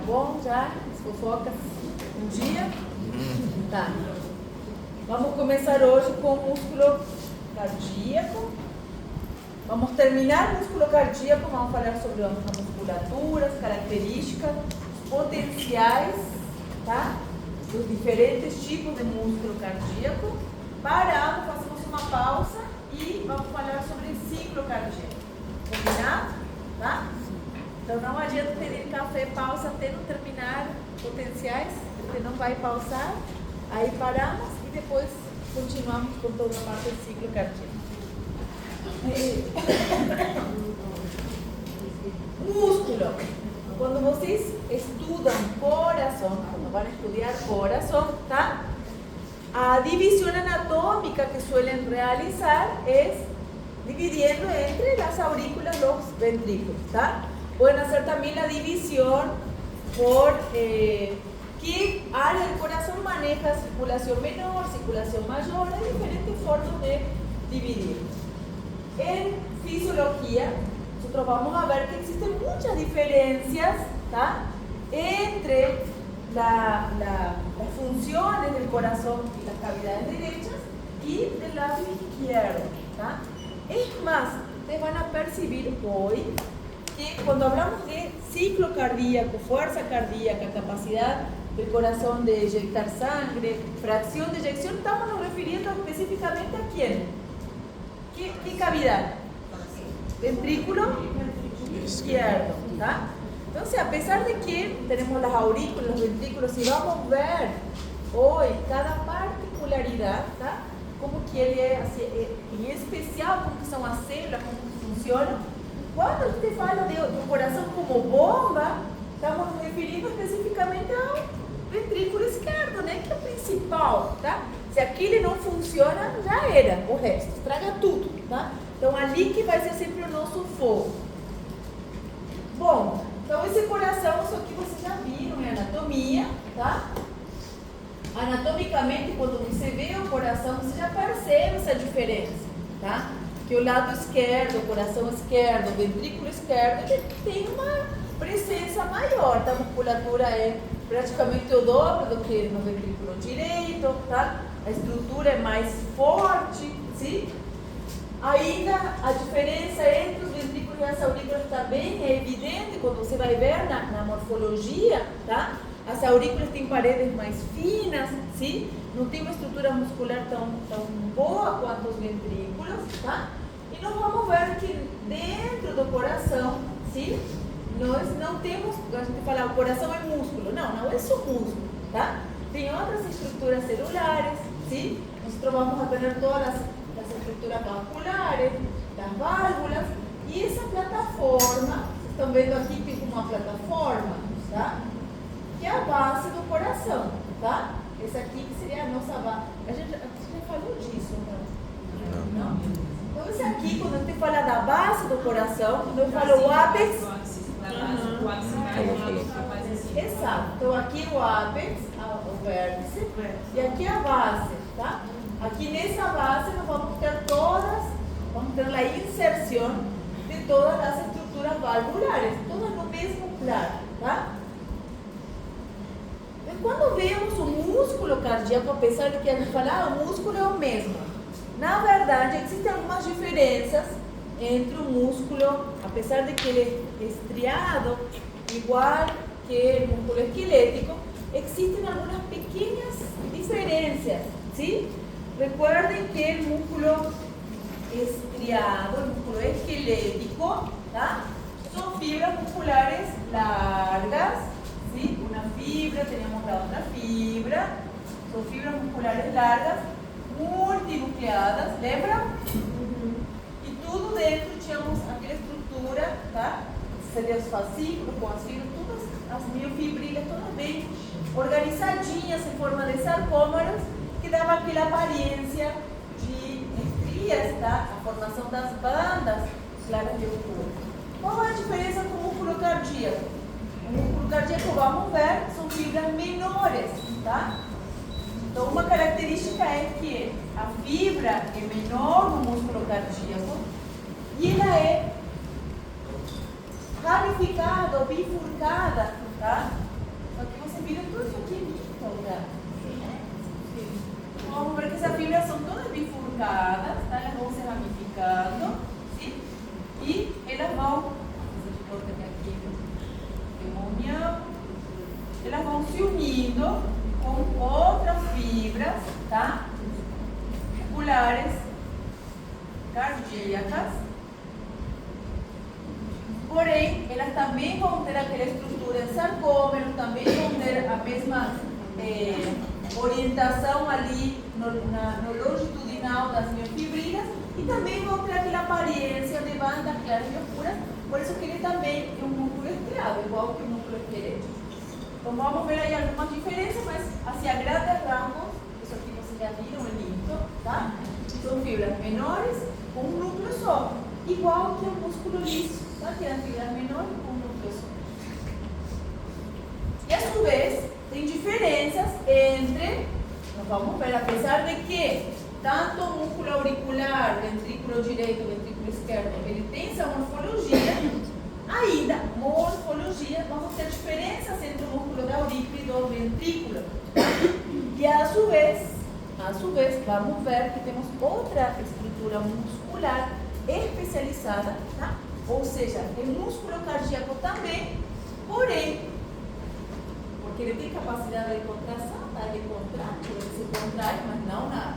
bom já? As fofocas um dia? Tá. Vamos começar hoje com o músculo cardíaco. Vamos terminar o músculo cardíaco, vamos falar sobre a musculatura, as características, os potenciais, tá? Dos diferentes tipos de músculo cardíaco. Paramos, fazemos uma pausa e vamos falar sobre o ciclo cardíaco. Combinado? Tá? Então não adianta pedir café, pausa até não terminar potenciais, você não vai pausar, aí paramos e depois continuamos com toda a parte do ciclo cardíaco. Músculo. Quando vocês estudam coração, quando vão estudar coração, tá? A división anatómica que suelen realizar es dividiendo entre las aurículas los ventrículos, ¿tá? Pueden hacer también la división por qué área del corazón maneja circulación menor, circulación mayor, hay diferentes formas de dividir. En fisiología, nosotros vamos a ver que existen muchas diferencias, ¿tá? Entre las funciones del corazón y las cavidades derechas y del lado izquierdo, ¿tá? Es más, ustedes van a percibir hoy que cuando hablamos de ciclo cardíaco, fuerza cardíaca, capacidad del corazón de eyectar sangre, fracción de eyección, estamos nos refiriendo específicamente a quién. ¿Qué cavidad? Ventrículo izquierdo, ¿tá? Entonces, a pesar de que tenemos las aurículas, los ventrículos, y vamos a ver hoy cada particularidad, ¿tá? Como que ele é, assim, em especial, como que são as células, como que funcionam. Quando você fala do coração como bomba, estamos nos referindo especificamente ao ventrículo esquerdo, né? Que é o principal, tá? Se aquele não funciona, já era o resto, estraga tudo, tá? Então, ali que vai ser sempre o nosso foco. Bom, então esse coração, isso aqui vocês já viram, é anatomia, tá? Anatomicamente, quando você vê o coração, você já percebe essa diferença, tá? Que o lado esquerdo, o coração esquerdo, o ventrículo esquerdo, ele tem uma presença maior, tá? A musculatura é praticamente o dobro do que no ventrículo direito, tá? A estrutura é mais forte, sim? Ainda a diferença entre os ventrículos e as aurículas também é evidente quando você vai ver na morfologia, tá? As aurículas têm paredes mais finas, sim? Não tem uma estrutura muscular tão boa quanto os ventrículos, tá? E nós vamos ver que dentro do coração, sim? Nós não temos, a gente fala, o coração é músculo, não é só músculo, tá? Tem outras estruturas celulares, sim? Nós vamos a ter todas as estruturas vasculares, das válvulas, e essa plataforma, vocês estão vendo aqui que tem uma plataforma, tá? Que é a base do coração, tá? Essa aqui que seria a nossa base. A gente já falou disso, não? Então, esse aqui, quando a gente fala da base do coração, quando eu falo o ápex, exato. Então, aqui o ápex, o vértice, e aqui a base, tá? Aqui nessa base nós vamos ter a inserção de todas as estruturas valvulares, todas no mesmo plano, tá? E quando vemos o músculo cardíaco, apesar de que a gente fala, o músculo é o mesmo, na verdade existem algumas diferenças entre o músculo, apesar de que ele é estriado, igual que o músculo esquelético, existem algumas pequenas diferenças, sim? Recuerden que el músculo estriado, el músculo esquelético, ¿tá? Son fibras musculares largas, ¿sí? Una fibra, tenemos la otra fibra, son fibras musculares largas, multinucleadas, ¿lembra? Y tudo dentro tínhamos aquela estrutura, tá? Seria os fascículos com as fibras, todas as miofibrilhas, todas bem organizadinhas em forma de sarcômeros, que dava aquela aparência de estrias, tá? A formação das bandas claras de oculto. Qual é a diferença com o músculo cardíaco? O músculo cardíaco, vamos ver, são fibras menores, tá? Então, uma característica é que a fibra é menor no músculo cardíaco e ela é ramificada ou bifurcada, tá? elas vão se unindo com outras fibras, tá? Musculares, cardíacas. Porém, elas também vão ter aquela estrutura em sarcômero, também vão ter a mesma orientação ali no longitudinal das miofibrilas e também vão ter aquela aparência de bandas claras e oscuras, por isso que ele também é um músculo estriado, igual que o músculo esquelético. Então vamos ver aí algumas diferenças, mas assim, a grandes ramos, isso aqui vocês já viram, é lindo, tá? São fibras menores com um núcleo só, igual que o músculo liso, tá? Que é fibras menores com um núcleo só. E a su vez, tem diferenças entre, nós vamos ver, apesar de que tanto o músculo auricular, ventrículo direito, ventrículo esquerdo, ele tem essa morfologia, ainda, morfologia, vamos ter diferenças entre o músculo da aurícula e do ventrículo. E a su vez, vamos ver que temos outra estrutura muscular especializada, tá? Ou seja, é músculo cardíaco também, porém, porque ele tem capacidade de contração, tá? Ele contrai, ele se contrai, mas não na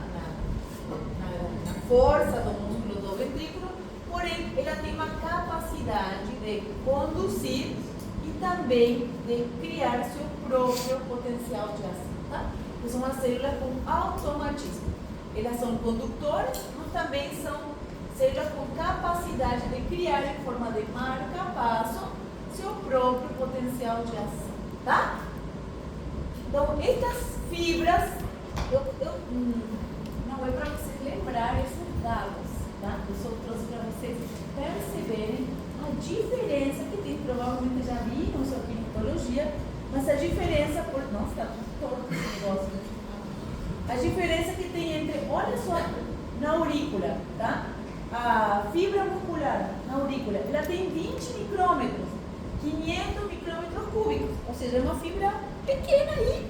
força do músculo do ventrículo, porém, ela tem uma capacidade de conduzir e também de criar seu próprio potencial de ação, tá? Que são as células com automatismo. Elas são condutoras, mas também são células com capacidade de criar em forma de marca-passo seu próprio potencial de ação, tá? Então, estas fibras, não é para vocês lembrarem esses dados, tá? Eu só trouxe para vocês perceberem a diferença que tem. Provavelmente já viram isso aqui em histologia, mas a diferença, nossa, está todo esse negócio, né? A diferença que tem entre, olha só, na aurícula, tá? A fibra muscular na aurícula, ela tem 20 micrômetros, 500 micrômetros cúbicos, ou seja, é uma fibra pequena aí,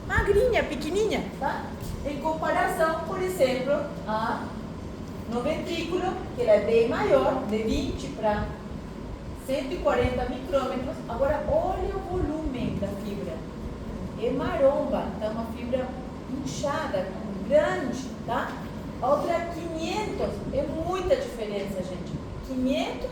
magrinha, pequenininha, tá? Em comparação, por exemplo, no ventrículo, que ela é bem maior, de 20 para 140 micrômetros. Agora, olha o volume da fibra. É maromba, então é uma fibra inchada, grande, tá? A outra 500, é muita diferença, gente. 500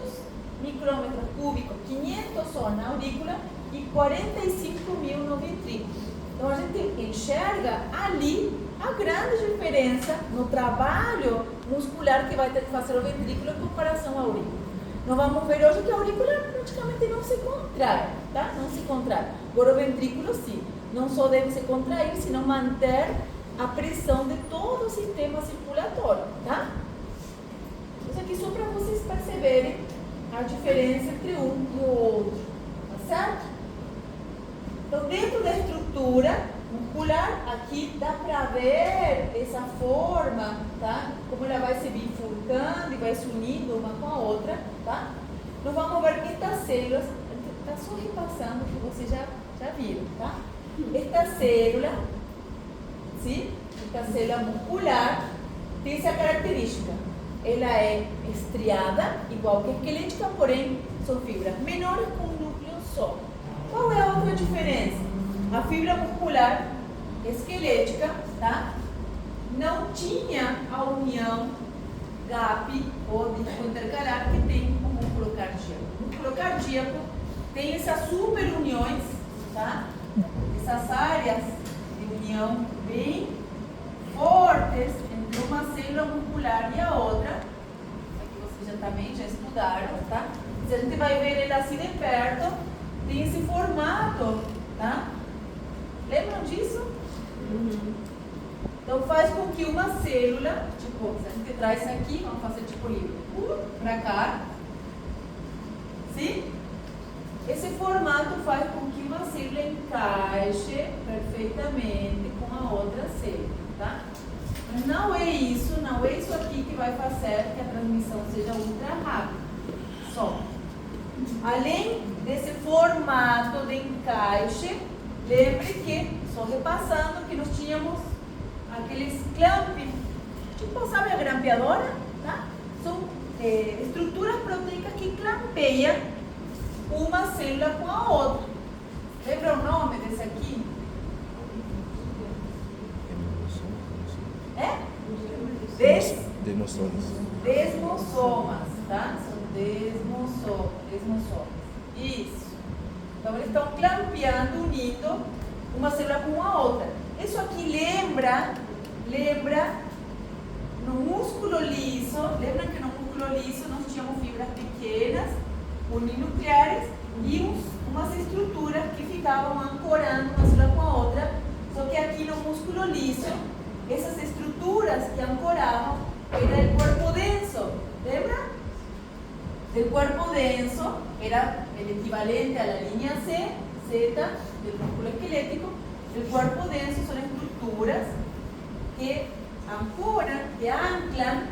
micrômetros cúbicos, 500 só na aurícula e 45 mil no ventrículo. Então a gente enxerga ali a grande diferença no trabalho muscular que vai ter que fazer o ventrículo em comparação à aurícula. Nós vamos ver hoje que a aurícula praticamente não se contrai, tá? Não se contrai. Agora o ventrículo sim, não só deve se contrair, senão manter a pressão de todo o sistema circulatório, tá? Isso aqui só para vocês perceberem a diferença entre um e o outro, tá certo? Então, dentro da estrutura muscular, aqui dá para ver essa forma, tá? Como ela vai se bifurcando e vai se unindo uma com a outra, tá? Nós vamos ver que estas células, está só repassando que vocês já viram, tá? Esta célula, sim? Esta célula muscular tem essa característica. Ela é estriada, igual que a esquelética, porém são fibras menores com um núcleo só. Qual é a outra diferença? A fibra muscular esquelética, tá? Não tinha a união GAP ou disco intercalar que tem o músculo cardíaco. O músculo cardíaco tem essas super uniões, tá? Essas áreas de união bem fortes entre uma célula muscular e a outra. Aqui vocês também já estudaram, tá? Se a gente vai ver ele assim de perto, tem esse formato, tá? Lembram disso? Então faz com que uma célula, tipo, se a gente traz isso aqui, vamos fazer tipo livre, para cá, sim? Esse formato faz com que uma célula encaixe perfeitamente com a outra célula, tá? Mas não é isso aqui que vai fazer que a transmissão seja ultra rápida, só. Além desse formato de encaixe, lembre que, só repassando, que nós tínhamos aqueles clamp, tipo, sabe a grampeadora? Tá? São estruturas proteicas que clampeiam uma célula com a outra. Lembra o nome dessa Desmossomas. Desmossomas, tá? São desmossomas. Isso. Então, eles estão clampeando, unindo uma célula com a outra. Isso aqui lembra no músculo liso. Lembra que no músculo liso nós tínhamos fibras pequenas, uninucleares, e umas estruturas que ficavam ancorando uma célula com a outra. Só que aqui no músculo liso, essas estruturas que ancoravam era o corpo denso. Lembra? El cuerpo denso era el equivalente a la línea Z del músculo esquelético. El cuerpo denso son estructuras que ancoran, que anclan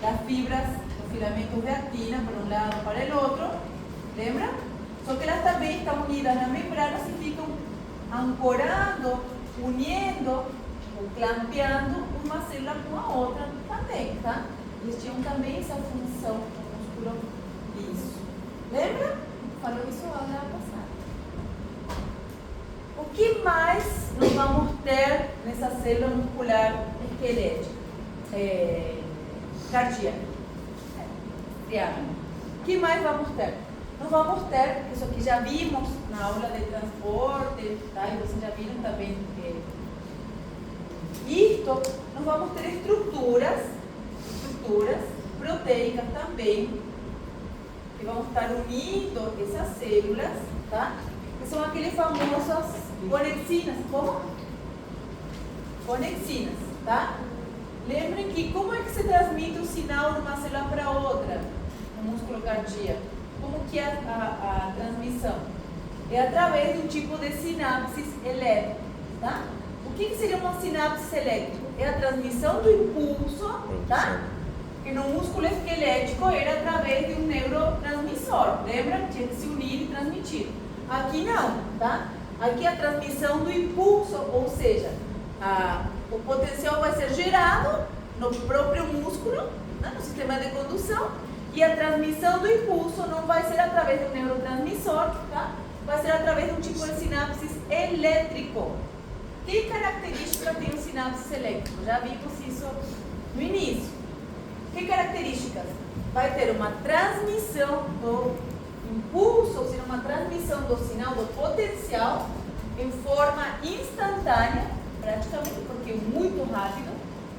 las fibras, los filamentos de actina por un lado para el otro. ¿Lembra? Só que elas também estão unidas nas membranas e ficam ancorando, uniendo ou clampeando uma célula com a outra também, tá? Eles tinham também essa função no músculo liso. Lembra? Falou isso lá na passada. O que mais nós vamos ter nessa célula muscular esquelética? Cardíaca. O que mais vamos ter? Nós vamos ter, isso aqui já vimos na aula de transporte, tá? E vocês já viram também isto. Nós vamos ter estruturas proteicas também, que vão estar unindo essas células, tá? Que são aqueles famosos conexinas. Como? Conexinas, tá? Lembrem que como é que se transmite o sinal de uma célula para outra no músculo cardíaco? Como que é a transmissão? É através do tipo de sinapses elétricas, tá? O que seria uma sinapse elétrica? É a transmissão do impulso, tá? Que no músculo esquelético era através de um neurotransmissor. Lembra? Tinha que se unir e transmitir. Aqui não, tá? Aqui a transmissão do impulso, ou seja, o potencial vai ser gerado no próprio músculo, né? No sistema de condução. E a transmissão do impulso não vai ser através do neurotransmissor, tá? Vai ser através de um tipo de sinapses elétrico. Que característica tem o sinapses elétrico? Já vimos isso no início. Que características? Vai ter uma transmissão do impulso, ou seja, uma transmissão do sinal do potencial em forma instantânea, praticamente, porque é muito rápido,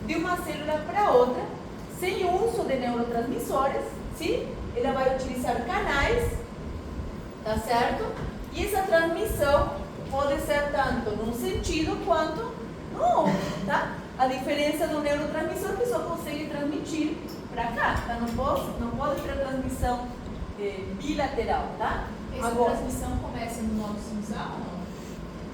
de uma célula para outra, sem o uso de neurotransmissores. Sim? Ela vai utilizar canais, tá certo? E essa transmissão pode ser tanto num sentido quanto no outro, tá? A diferença do neurotransmissor que só consegue transmitir para cá, tá? Não pode ter transmissão bilateral, tá? Essa transmissão começa no nodo sinusal ou não?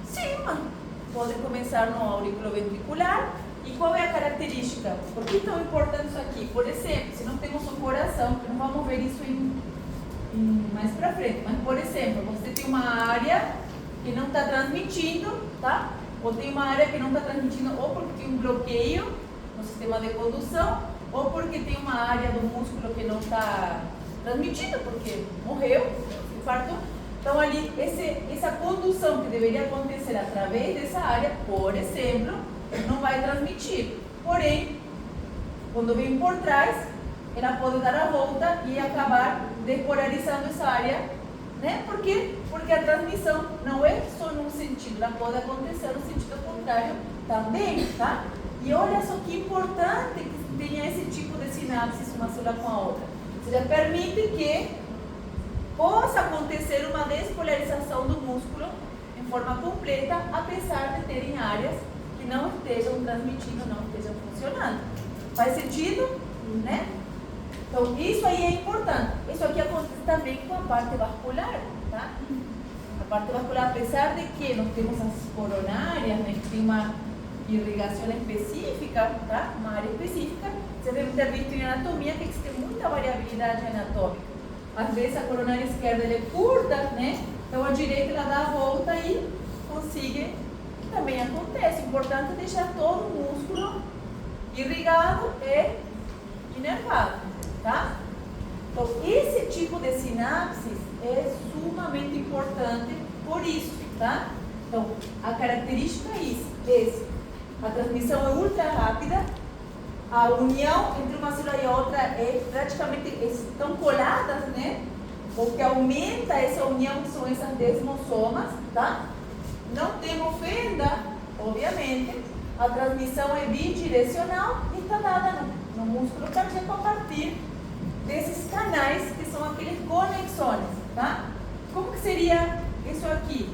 Sim, pode começar no aurículo ventricular. E qual é a característica? Por que é tão importante isso aqui? Por exemplo, se não temos um coração, que não vamos ver isso mais pra frente, mas por exemplo, você tem uma área que não está transmitindo, tá? Ou tem uma área que não está transmitindo ou porque tem um bloqueio no sistema de condução, ou porque tem uma área do músculo que não está transmitindo, porque morreu, infartou. Então ali, essa condução que deveria acontecer através dessa área, por exemplo, não vai transmitir. Porém, quando vem por trás, ela pode dar a volta e acabar despolarizando essa área, né? Por quê? Porque a transmissão não é só num sentido, ela pode acontecer no sentido contrário também, tá? E olha só que importante que tenha esse tipo de sinapses uma célula com a outra. Ou seja, permite que possa acontecer uma despolarização do músculo em forma completa, apesar de terem áreas que não estejam transmitindo, não estejam funcionando. Faz sentido? Né? Então, isso aí é importante. Isso aqui acontece também com a parte vascular, tá? A parte vascular, apesar de que nós temos as coronárias, né, que tem uma irrigação específica, tá? Uma área específica, você deve ter visto em anatomia que existe muita variabilidade anatômica. Às vezes a coronária esquerda é curta, né? Então a direita ela dá a volta e consegue. Também acontece. O importante é deixar todo o músculo irrigado e inervado, tá? Então, esse tipo de sinapses é sumamente importante por isso, tá? Então, a característica é essa. A transmissão é ultra rápida, a união entre uma célula e outra é praticamente estão coladas, né? O que aumenta essa união são essas desmosomas, tá? Não temos fenda, obviamente. A transmissão é bidirecional e está dada no músculo cardíaco a partir desses canais que são aqueles conexões, tá? Como que seria isso aqui?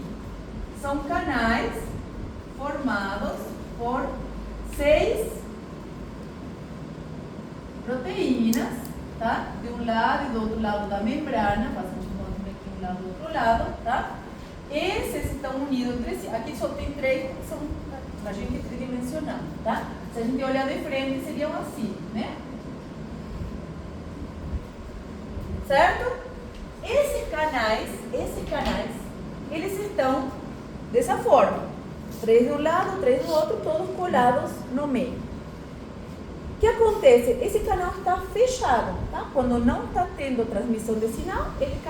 São canais formados por 6 proteínas, tá? De um lado e do outro lado da membrana, fazemos um movimento de um lado e do outro lado, tá? Esses estão unidos entre si. Aqui só tem 3, que são a gente tridimensional, tá? Se a gente olhar de frente, seriam assim, né? Certo? Esses canais, eles estão dessa forma. 3 de um lado, 3 do outro, todos colados no meio. O que acontece? Esse canal está fechado, tá? Quando não está tendo transmissão de sinal, ele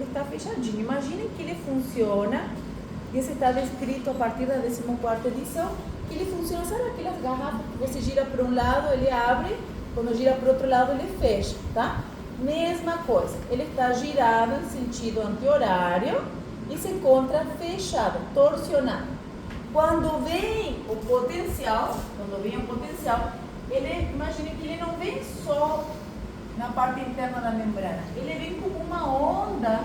está fechadinho. Imaginem que ele funciona, e isso está descrito a partir da 14ª edição, que ele funciona, sabe aquelas garrafas que você gira para um lado, ele abre, quando gira para o outro lado, ele fecha, tá? Mesma coisa, ele está girado em sentido anti-horário e se encontra fechado, torsionado. Quando vem o potencial, ele, imagine que ele não vem só na parte interna da membrana, ele vem como uma onda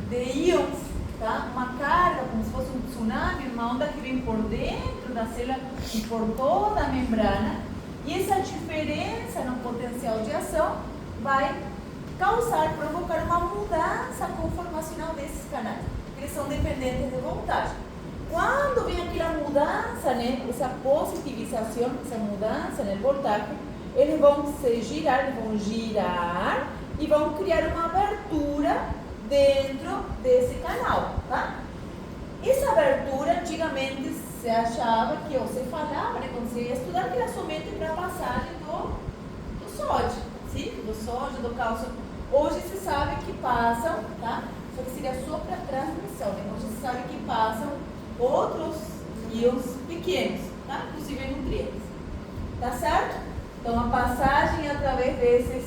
de íons, tá? Uma carga, como se fosse um tsunami, uma onda que vem por dentro da célula e por toda a membrana, e essa diferença no potencial de ação vai provocar uma mudança conformacional desses canais, eles são dependentes de voltagem. Quando vem aquela mudança, né, essa positivização, essa mudança na voltagem, eles vão girar e vão criar uma abertura dentro desse canal, tá? Essa abertura, antigamente, se achava que, ou se falava, né, quando você ia estudar, que era somente para a passagem do sódio, sim? Do sódio, do cálcio. Hoje se sabe que passam, tá? Só que seria só para transmissão, né? Hoje se sabe que passam outros íons pequenos, tá? Inclusive nutrientes. Tá certo? Então, a passagem através desses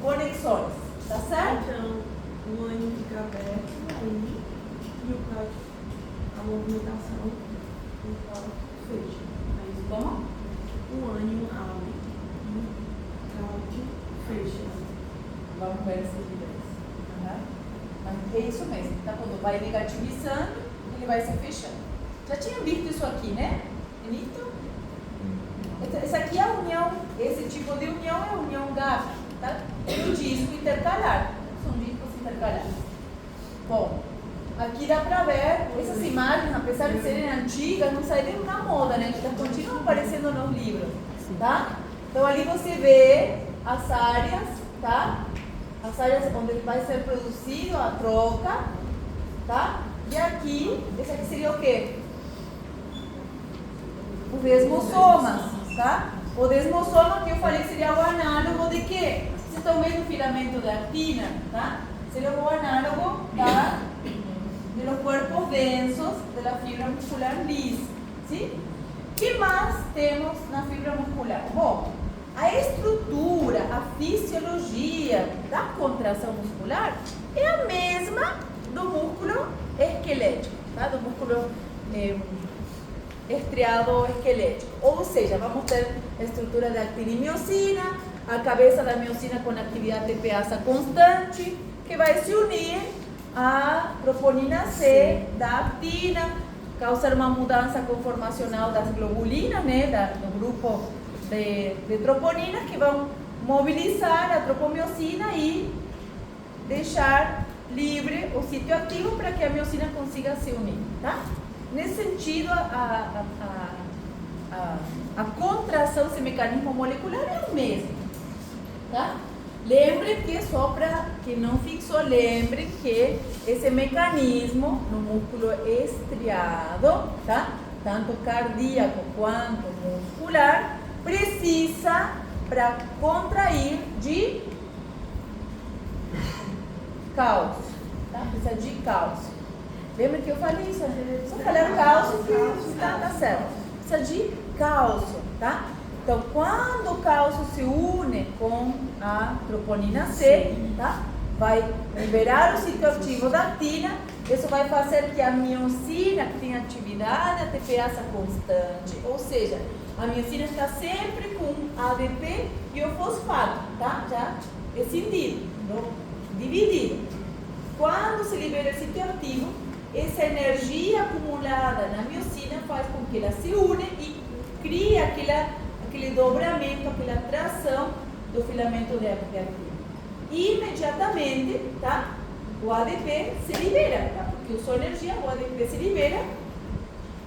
conexões. Tá certo? Então, o ânimo fica aberto aí e a movimentação do cálcio fecha. Aí, Como? o ânimo abre e o cálcio fecha. Vamos ver essas ideias. É isso mesmo, tá? Quando vai negativizando, ele vai se fechando. Já tinha visto isso aqui, né? Bonito? Essa aqui é a união, esse tipo de união é a união GAP, tá? E o disco intercalar. São discos intercalares. Bom, aqui dá pra ver essas imagens, apesar de serem antigas, não saíram na moda, né? Que continuam aparecendo nos livros, tá? Então ali você vê as áreas, tá? As áreas onde vai ser produzido a troca, tá? E aqui, esse aqui seria o quê? Os desmosomas, tá? O desmosoma que eu falei seria o análogo de quê? Vocês estão vendo o filamento da actina, tá? Seria o análogo de los cuerpos densos da fibra muscular lisa, sim? O que mais temos na fibra muscular? Bom, a estrutura, a fisiologia da contração muscular é a mesma do músculo esquelético, tá? Do músculo estriado esquelético. Ou seja, vamos ter a estrutura da actina e miocina, a cabeça da miocina com atividade TPasa constante, que vai se unir à troponina C da actina, causar uma mudança conformacional das globulinas, né? Do grupo de troponinas que vão mobilizar a tropomiocina e deixar livre o sítio ativo para que a miocina consiga se unir, tá? Nesse sentido, a contração, esse mecanismo molecular é o mesmo, tá? Lembrem que, só para quem não fixou, lembrem que esse mecanismo no músculo estriado, tá? Tanto cardíaco quanto muscular, precisa, para contrair, de cálcio, tá? Precisa de cálcio. Lembra que eu falei isso? Só falar cálcio que tá certo. precisa de cálcio, tá? Então, quando o cálcio se une com a troponina C, tá? Vai liberar o sítio ativo da actina. Isso vai fazer que a miosina, que tem atividade ATPase constante, ou seja, a miosina está sempre com ADP e o fosfato, tá? Já escindido, dividido. Quando se libera o sítio ativo, essa energia acumulada na miosina faz com que ela se une e crie aquele dobramento, aquela atração do filamento de actina. Imediatamente, tá? O ADP se libera, tá? Porque usou energia, o ADP se libera.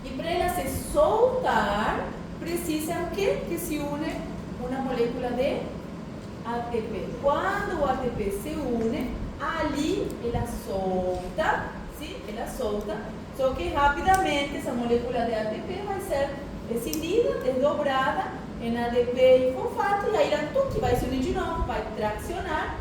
E para ela se soltar, precisa o quê? Que se une uma molécula de ATP. Quando o ATP se une, ali ela solta, sim? Ela solta. Só que rapidamente essa molécula de ATP vai ser escindida, desdobrada em ADP e fosfato, e aí ela vai se unir de novo, vai tracionar.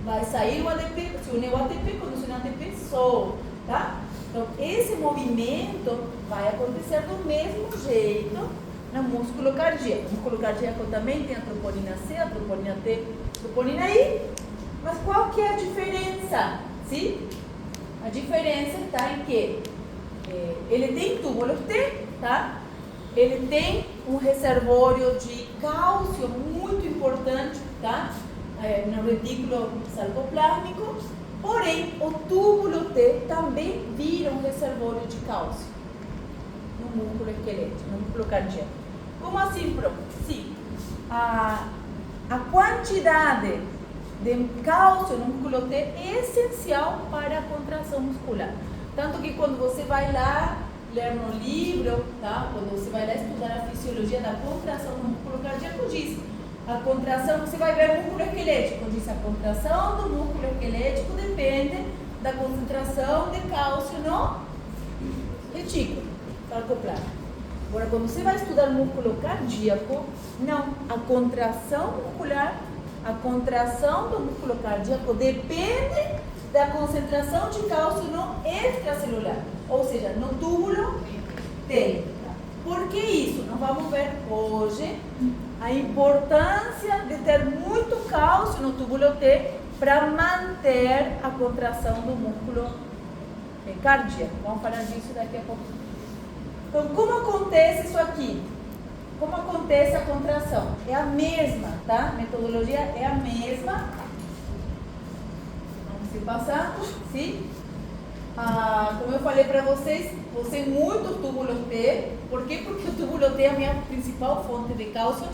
Vai sair o ADP, se une o ATP, quando se une o ATP, solta, tá? Então, esse movimento vai acontecer do mesmo jeito no músculo cardíaco. O músculo cardíaco também tem a troponina C, a troponina T, a troponina I. Mas qual que é a diferença? Sim? A diferença está em que ele tem túbulo T, tá? Ele tem um reservório de cálcio muito importante, tá? No retículo sarcoplásmico, porém o túbulo T também vira um reservório de cálcio no músculo esquelético, no músculo cardíaco. Como assim, prof? Sim, a quantidade de cálcio no músculo T é essencial para a contração muscular. Tanto que quando você vai lá ler no livro, tá? Quando você vai lá estudar a fisiologia da contração no músculo cardíaco, diz a contração, você vai ver o músculo esquelético, diz a contração do músculo esquelético depende da concentração de cálcio no retículo sarcoplásmico. Agora, quando você vai estudar o músculo cardíaco, não, a contração muscular, a contração do músculo cardíaco depende da concentração de cálcio no extracelular, ou seja, no túbulo T. Por que isso? Nós vamos ver hoje a importância de ter muito cálcio no túbulo T para manter a contração do músculo cardíaco. Vamos falar disso daqui a pouco. Então, como acontece isso aqui? Como acontece a contração? É a mesma, tá? A metodologia é a mesma. Vamos se passando, sim? Como eu falei para vocês, você muito túbulo T. Por quê? Porque o túbulo T é a minha principal fonte de cálcio.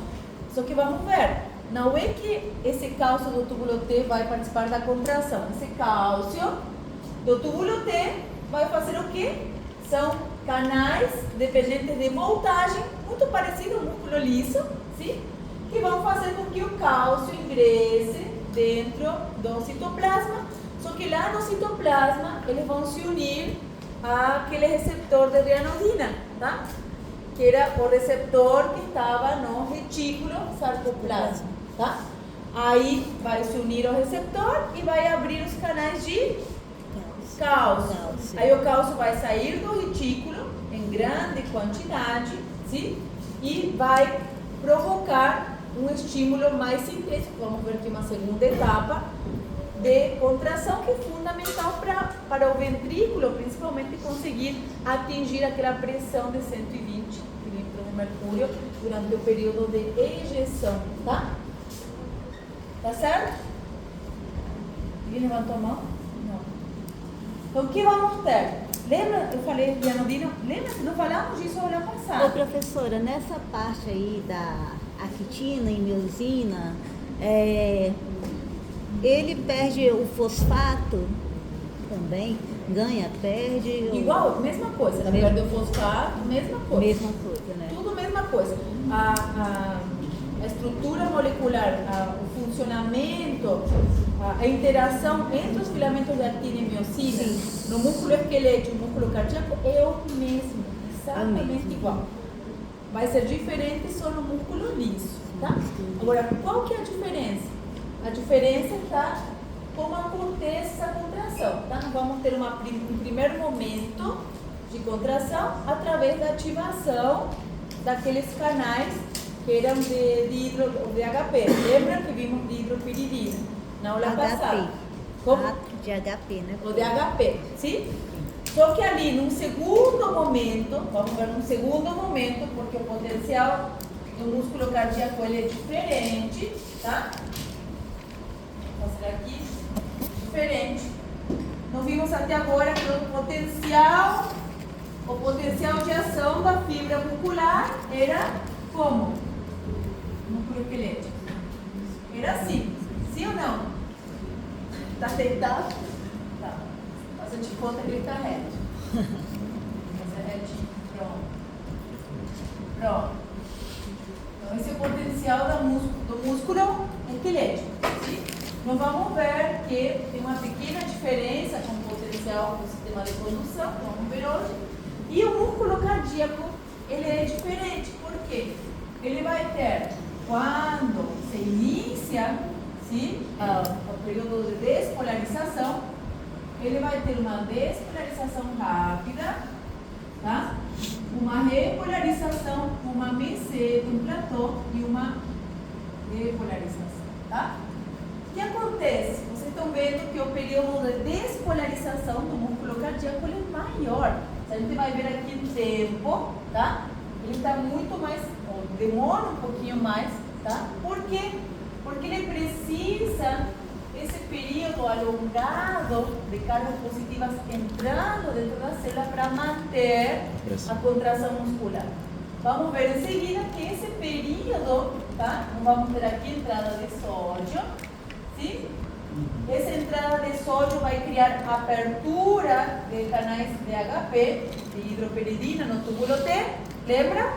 Só que vamos ver, não é que esse cálcio do túbulo T vai participar da contração. Esse cálcio do túbulo T vai fazer o quê? São canais dependentes de voltagem, muito parecido ao músculo liso, sim? Que vão fazer com que o cálcio ingresse dentro do citoplasma. Só que lá no citoplasma eles vão se unir àquele receptor de ryanodina, tá? Que era o receptor que estava no retículo sarcoplásmico, tá? Aí vai se unir ao receptor e vai abrir os canais de cálcio. Aí o cálcio vai sair do retículo em grande quantidade, sim? E vai provocar um estímulo mais sintético. Vamos ver aqui uma segunda etapa de contração que é fundamental para o ventrículo, principalmente conseguir atingir aquela pressão de 120 milímetros de mercúrio durante o período de ejeção, tá? Tá certo? Ninguém levantou a mão? Não. Então, o que vamos ter? Lembra, eu falei de ryanodina? Lembra que não falamos disso no ano passado? Ô, professora, nessa parte aí da actina e miosina, ele perde o fosfato também? Ganha, perde? Igual, mesma coisa. Ela perde o fosfato, mesma coisa. Mesma coisa, né? Tudo mesma coisa. A estrutura molecular, o funcionamento, a interação entre os filamentos de actina e miosina no músculo esquelético e no músculo cardíaco é o mesmo, exatamente igual. Vai ser diferente só no músculo liso, tá? Agora, qual que é a diferença? A diferença está como acontece essa contração, tá? Nós vamos ter um primeiro momento de contração através da ativação daqueles canais que eram de HP. Lembra que vimos de hidropiridina na aula passada? Como? De HP, né? O de HP, sim? Só que ali, num segundo momento, vamos ver num segundo momento, porque o potencial do músculo cardíaco ele é diferente, tá? Vou fazer aqui, diferente. Nós vimos até agora que o potencial de ação da fibra muscular era como? Músculo esquelético. Era assim, sim ou não? Tá deitado? Tá. Faça de conta que ele tá reto. Fazer retinho. Pronto. Então, esse é o potencial do músculo esquelético. Sim? Nós vamos ver que tem uma pequena diferença com o potencial do sistema de condução, vamos ver hoje. E o músculo cardíaco, ele é diferente. Por quê? Ele vai ter, quando se inicia, sim, o período de despolarização, ele vai ter uma despolarização rápida, tá? Uma repolarização, uma meseta, um platô e uma repolarização, tá? O que acontece? Vocês estão vendo que o período de despolarização do músculo cardíaco ele é maior. A gente vai ver aqui o tempo, tá? Ele está muito mais, demora um pouquinho mais, tá? Por quê? Porque ele precisa esse período alongado de cargas positivas entrando dentro da célula para manter a contração muscular. Vamos ver em seguida que esse período, tá? Vamos ter aqui entrada de sódio, sim? Essa entrada de sódio vai criar abertura de canais de HP, de hidroperidina no túbulo T, lembra?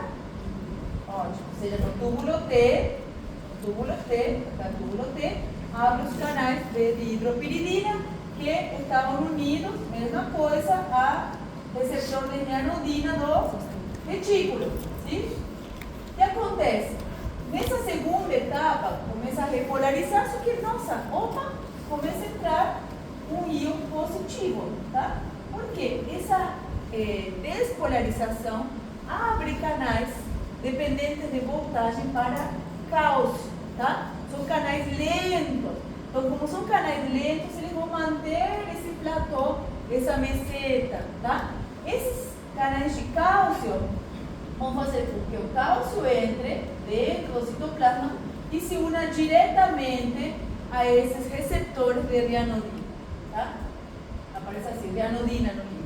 Ótimo, ou seja, no túbulo T, abre os canais de hidropiridina que estavam unidos, mesma coisa, a receptor de ranodina do retículo. Sim? O que acontece? Nessa segunda etapa, começa a repolarizar, só que, começa a entrar um íon positivo, tá? Por quê? Essa despolarização abre canais dependentes de voltagem para cálcio, tá? São canais lentos. Então, como são canais lentos, eles vão manter esse platô, essa meseta, tá? Esses canais de cálcio vão fazer com que o cálcio entre dentro do citoplasma e se una diretamente a esses receptores de ranodina, tá? Aparece assim, ranodina no livro.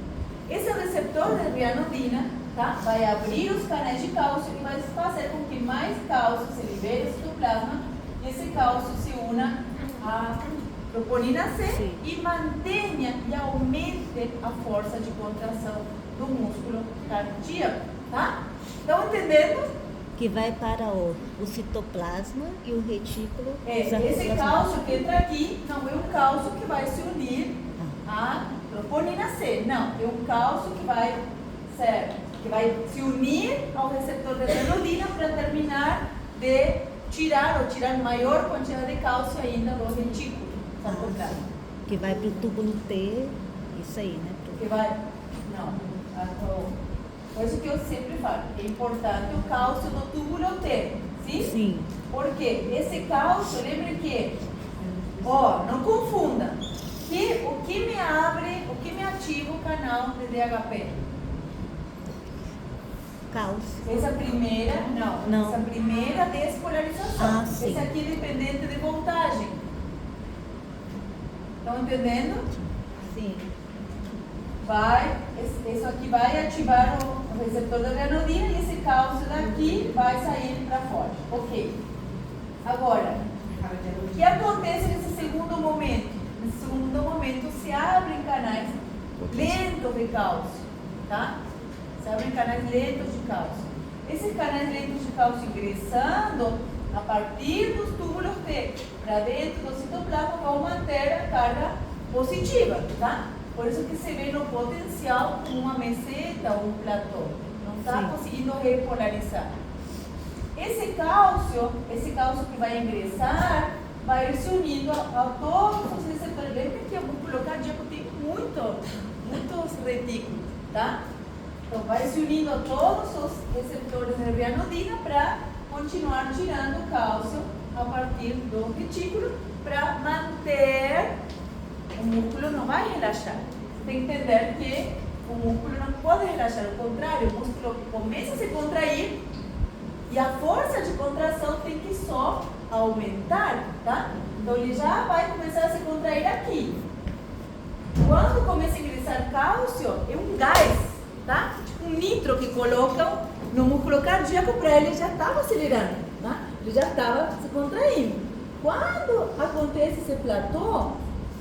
Esse receptor de ranodina, tá? Vai abrir os canais de cálcio e vai fazer com que mais cálcio se libere do citoplasma e esse cálcio se una a troponina C. Sim. E mantenha e aumente a força de contração do músculo cardíaco, tá? Estão entendendo? Que vai para o citoplasma e o retículo. Esse cálcio que entra aqui não é um cálcio que vai se unir à troponina C, não, é um cálcio que vai se unir ao receptor de ranodina para terminar de tirar maior quantidade de cálcio ainda do retículo sarcoplasma. Que vai para o túbulo T, isso aí, né? Que vai, por isso que eu sempre falo, é importante o cálcio do túbulo T, sim? Sim. Porque esse cálcio, lembre que, não confunda, o que me ativa o canal de DHP? Cálcio. Essa primeira, não. Essa primeira despolarização. Sim. Essa aqui é dependente de voltagem. Estão entendendo? Sim. Isso aqui vai ativar o receptor da ranodina e esse cálcio daqui vai sair para fora. Ok. Agora, o que acontece nesse segundo momento? Nesse segundo momento se abrem canais lentos de cálcio, tá? Se abrem canais lentos de cálcio. Esses canais lentos de cálcio ingressando a partir dos túbulos T para dentro do citoplasma vão manter a carga positiva, tá? Por isso que se vê no potencial uma meseta ou um platô. Não está conseguindo repolarizar. Esse cálcio que vai ingressar, vai se unindo a todos os receptores. Lembra que o músculo cardíaco tem muitos retículos, tá? Então, vai se unindo a todos os receptores de ribonidina para continuar tirando cálcio a partir do retículo para manter o músculo não vai relaxar. Tem que entender que o músculo não pode relaxar, ao contrário, o músculo começa a se contrair e a força de contração tem que só aumentar, tá? Então ele já vai começar a se contrair aqui. Quando começa a ingressar cálcio, é um gás, tá? Tipo um nitro que colocam no músculo cardíaco para ele já estava acelerando, tá? Ele já estava se contraindo. Quando acontece esse platô,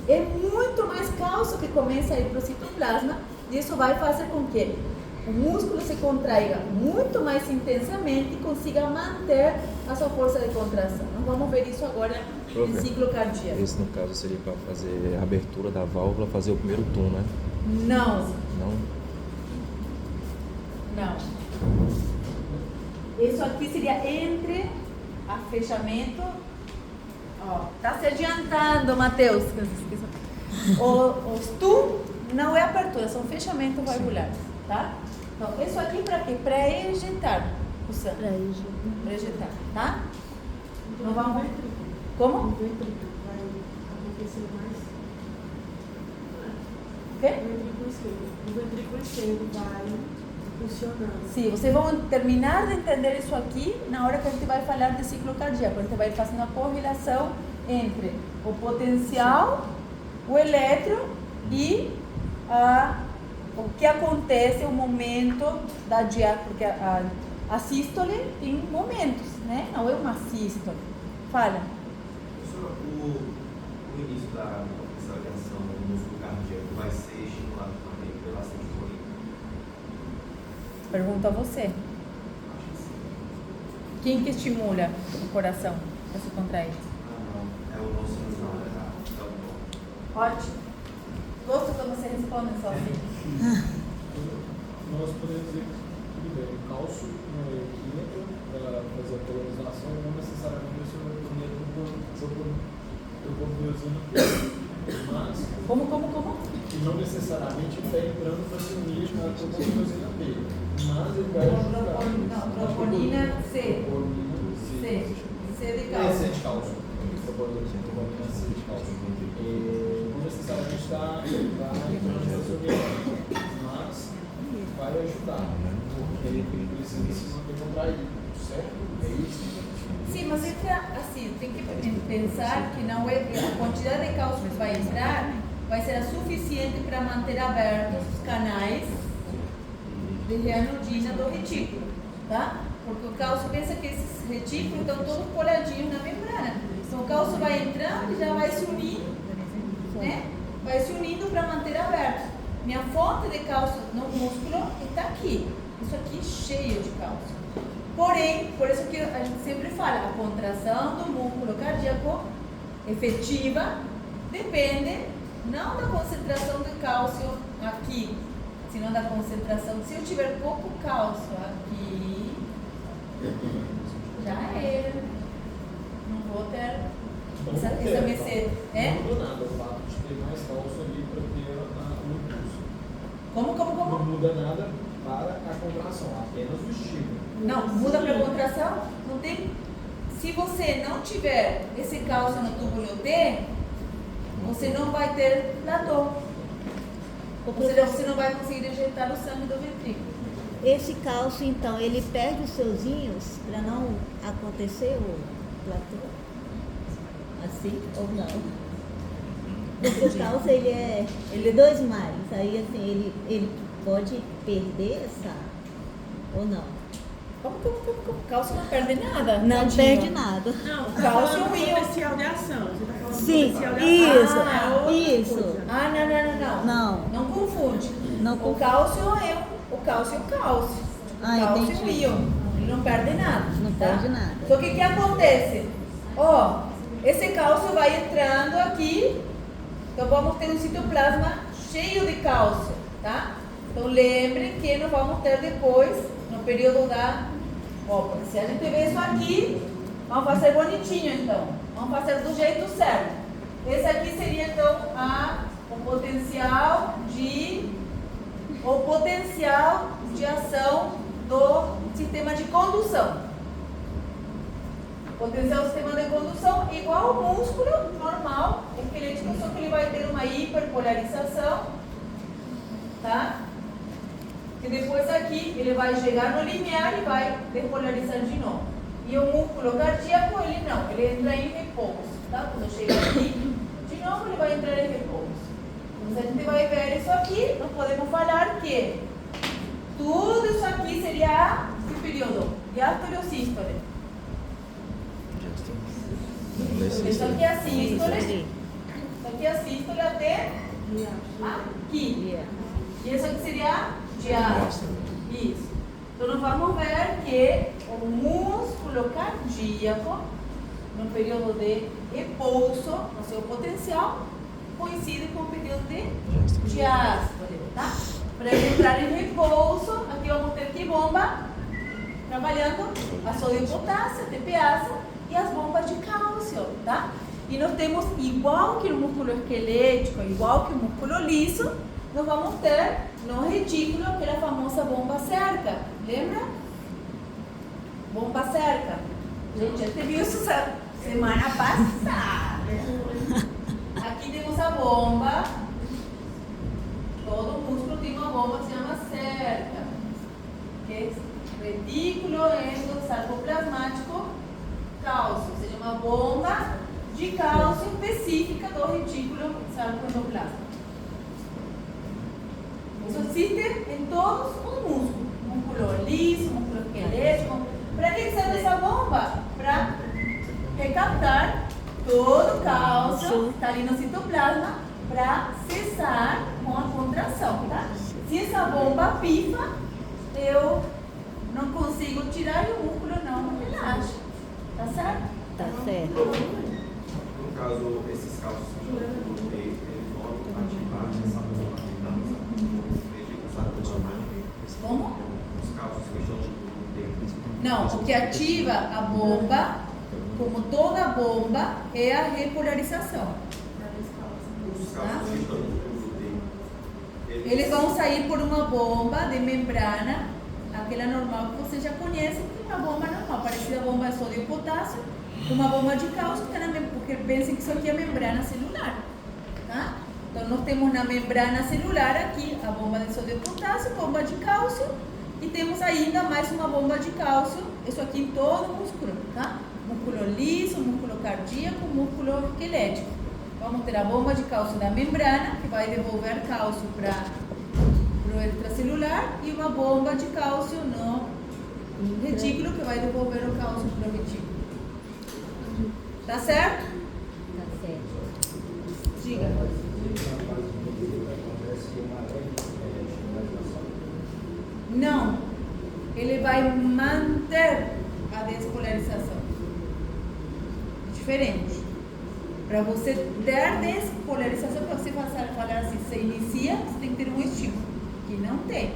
é muito mais cálcio que começa a ir para o citoplasma e isso vai fazer com que o músculo se contraiga muito mais intensamente e consiga manter a sua força de contração. Então, vamos ver isso agora no ciclo cardíaco. Esse, no caso, seria para fazer a abertura da válvula, fazer o primeiro tom, né? Não. Não? Não. Isso aqui seria entre a fechamento. Ó, tá se adiantando, Matheus. Os TUM não é abertura, são fechamento valvular, tá? Então, isso aqui para quê? Para ejetar o sangue. Para ejetar, tá? Não vamos ver. Como? O ventrículo vai acontecer mais. O quê? O ventrículo esquerdo vai funcionando. Sim, vocês vão terminar de entender isso aqui na hora que a gente vai falar de ciclo cardíaco. A gente vai fazer uma correlação entre o potencial, o elétron e o que acontece, o momento da diástole, porque a sístole tem momentos, né? Não é uma sístole. Fala. Professora, o início da tensão no músculo cardíaco vai ser estimulado também pela acetilcolina? Pergunta a você. Acho que sim. Quem que estimula o coração para se contrair? Não. É o nosso sinal, né? Tá bom. Ótimo. Gosto quando você responde sozinho. Nós podemos dizer que, tudo bem, o cálcio não é químico para fazer a polarização, não necessariamente isso vai tornar o corpo mas Como? e não necessariamente está entrando para se unir com a trombosina B, mas ele vai ajudar. Não, troponina C. C. C de cálcio. C de cálcio. Troponina C de cálcio. Não necessariamente está entrando para se unir, mas vai ajudar, porque ele precisa se manter contraído, certo? É isso? Sim, mas assim, tem que pensar que não é a quantidade de cálcio que vai entrar vai ser a suficiente para manter abertos os canais de reanodina do retículo, tá? Porque o cálcio pensa que esses retículos estão todos coladinhos na membrana. Então o cálcio vai entrando e já vai se unindo, né? Vai se unindo para manter aberto. Minha fonte de cálcio no músculo está aqui. Isso aqui cheio de cálcio. Porém, por isso que a gente sempre fala, a contração do músculo cardíaco efetiva depende não da concentração de cálcio aqui, senão da concentração. Se eu tiver pouco cálcio aqui, já era. Não vou ter essa meseta. Não muda nada o fato de ter mais cálcio ali para ter o impulso. Como? Não muda nada para a contração, apenas o estímulo. Não, muda para a contração? Não tem. Se você não tiver esse cálcio no túbulo T, você não vai ter platô. Você não vai conseguir ejetar o sangue do ventrículo. Esse cálcio, então, ele perde os seus íons para não acontecer o platô? Assim ou não? Porque o cálcio, ele é 2 mais. Aí, assim, ele pode perder essa ou não? Como? O cálcio não perde nada. Não tadinho. perde nada. Não, Cálcio falando do íon. potencial de ação. Você está falando Sim, do potencial de isso, ação. É outra isso. coisa. Ah, não. Não. Não confunde. Não O confunde. cálcio é o cálcio. Ah, O cálcio entendi. íon. Ele não perde nada. Não tá? perde nada. Só que o que acontece? Ó, esse cálcio vai entrando aqui. Então vamos ter um citoplasma cheio de cálcio, tá? Então lembre que nós vamos ter depois, no período da... Ó, se a gente vê isso aqui, vamos fazer bonitinho então. Vamos fazer do jeito certo. Esse aqui seria então o potencial de ação do sistema de condução. Potencial do sistema de condução igual ao músculo normal, esquelético, só que ele vai ter uma hiperpolarização, tá? Que depois aqui ele vai chegar no limiar e vai despolarizar de novo. E o músculo cardíaco, ele não, ele entra em repouso, tá? Quando chega aqui, de novo ele vai entrar em repouso. Então, se a gente vai ver isso aqui, nós podemos falar que tudo isso aqui seria esse período, diástole ou sístole. Isso aqui é a sístole, isso aqui é a sístole até aqui. E isso aqui seria a diástole. Isso. Então, nós vamos ver que o músculo cardíaco, no período de repouso, no seu potencial, coincide com o período de diástole, tá? Para entrar em repouso, aqui vamos ter que bomba trabalhando a sódio e potássio, a TPase, e as bombas de cálcio, tá? E nós temos, igual que no músculo esquelético, igual que o músculo liso, nós vamos ter no retículo aquela famosa bomba cerca, lembra? Bomba cerca. Gente, a gente viu isso semana passada. Aqui temos a bomba. Todo músculo tem uma bomba que se chama cerca, que é retículo endosarcoplasmático cálcio, ou seja, uma bomba de cálcio específica do retículo sarcoendoplasmático. Isso existe em todos os músculos, músculo liso, músculo esquelético. Para que serve essa bomba? Para recaptar todo o cálcio que está ali no citoplasma para cessar com a contração, tá? Se essa bomba pifa, eu não consigo tirar e o músculo não relaxa, tá certo? Tá certo. No caso, esses cálcios que estão no peito, eles vão ativar essa bomba. Como? Os cálcios que estão no peito. Não, o que ativa a bomba, como toda bomba, é a repolarização. Os cálcios que estão no peito, Eles vão sair por uma bomba de membrana, aquela normal que você já conhece, que é uma bomba normal, parecida a bomba de sódio e potássio, uma bomba de cálcio, porque pensem que isso aqui é membrana celular, tá? Então, nós temos na membrana celular aqui a bomba de sódio e potássio, bomba de cálcio, e temos ainda mais uma bomba de cálcio, isso aqui em todo o músculo, tá? Músculo liso, músculo cardíaco, músculo esquelético. Vamos ter a bomba de cálcio da membrana, que vai devolver cálcio para o extracelular, e uma bomba de cálcio no retículo, que vai devolver o cálcio para o retículo. Tá certo? Tá certo. Diga. Não, ele vai manter a despolarização. Diferente. Para você ter despolarização, para você falar assim, você inicia, você tem que ter um estímulo. Que não tem.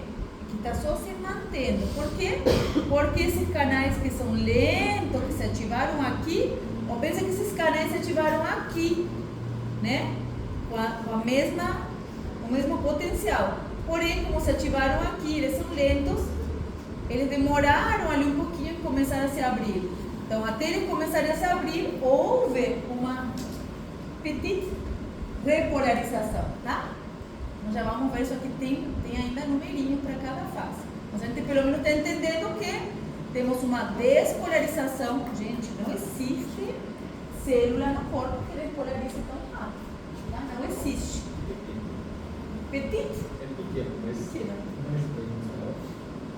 Que está só se mantendo. Por quê? Porque esses canais que são lentos, que se ativaram aqui, ou pensa que esses canais se ativaram aqui, né? Com o mesmo potencial. Porém, como se ativaram aqui, eles são lentos, eles demoraram ali um pouquinho e começaram a se abrir. Então, até eles começarem a se abrir, houve uma petite repolarização, tá? Nós já vamos ver, isso aqui tem ainda numerinho para cada fase. Mas a gente pelo menos está entendendo que temos uma despolarização. Gente, não existe célula no corpo que despolarize tão rápido. Tá? Não existe. Petite? É pequeno, mas Pequeno.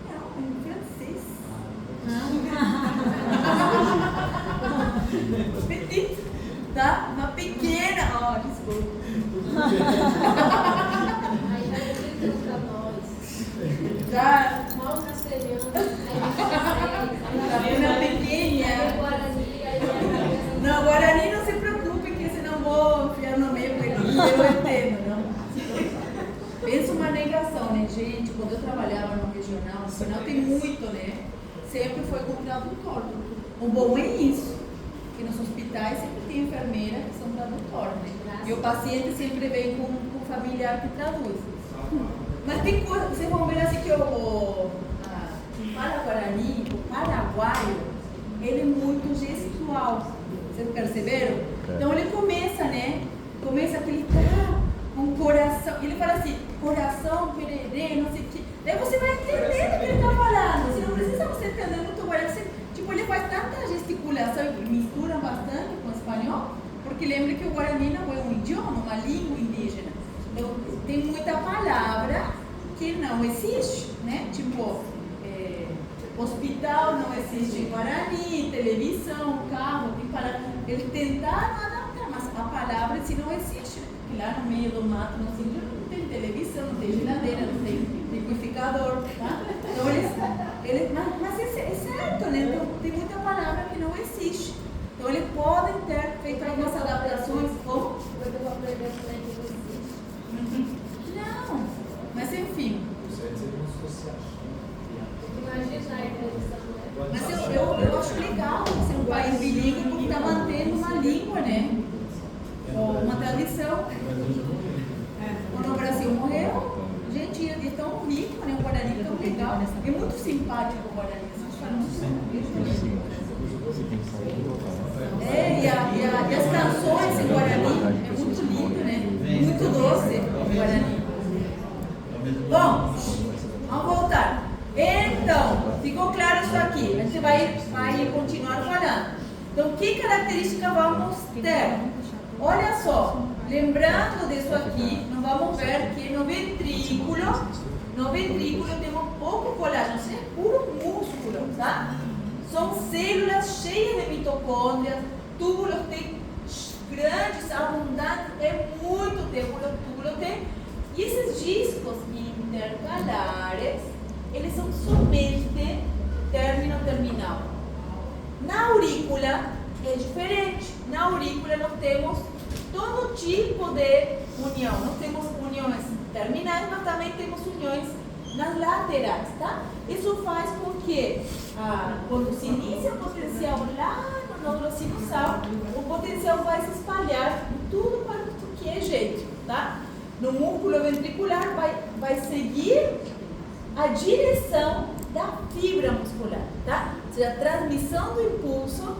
Não, em francês. Petite, tá? Uma pequena. Ó, desculpa. Aí vai explicando pra nós. Tá? Mal castelhano, aí Uma pequena. vai Guarani, aí vai. Não, Guarani não se preocupe, que senão vou enfiar no meio porque eu entendo, não. Pensa uma negação, né, gente? Quando eu trabalhava no regional, tem muito, né? Sempre foi com tradutor. O bom é isso, que nos hospitais sempre tem enfermeira que são tradutoras, né? E o paciente sempre vem com um familiar que traduz. Mas tem coisa, vocês vão ver assim que quem fala Guarani, o paraguaio, ele é muito gestual. Vocês perceberam? Então ele começa, né? Começa aquele com coração. Ele fala assim, coração, pererê, não sei o que. Daí você vai entender o que ele está falando. Você não precisa você entender muito Guarani. Tipo, ele faz tanta gesticulação e mistura bastante com o espanhol, porque lembre que o Guarani não é um idioma, uma língua indígena. Então, tem muita palavra que não existe, né? Tipo, hospital não existe em Guarani, televisão, carro, tem palavra. Eles tentaram adaptar, mas a palavra em si não existe. Porque lá no meio do mato, não tem televisão, não tem geladeira, não tem liquidificador, tá? Então, mas é certo, né? Então, tem muita palavra que não existe. Então, eles podem ter feito algumas adaptações, como? Não, mas enfim. Mas eu acho legal ser um país bilíngue porque está mantendo uma língua, né? Uma tradição. Quando o Brasil morreu, gente, é tão rico, né? O Guarani é tão legal. É muito simpático o Guarani. E as canções em Guarani é muito lindo, né? Muito doce o Guarani. Bom, vamos voltar. Então, ficou claro isso aqui. A gente vai continuar falando. Então, que característica vamos ter? Olha só, lembrando disso aqui, nós vamos ver que no ventrículo temos pouco colágeno, isso é puro músculo, tá? São células cheias de mitocôndrias, túbulos tem grandes, abundantes, é muito túbulo tem. E esses discos intercalares, eles são somente término terminal. Na aurícula é diferente. Na aurícula nós temos todo tipo de união. Nós temos uniões terminais, mas também temos uniões nas laterais, tá? Isso faz com que, quando se inicia o potencial lá no nódulo sinusal, o potencial vai se espalhar em tudo para o que é jeito, tá? No músculo ventricular vai seguir a direção da fibra muscular, tá? Ou seja, a transmissão do impulso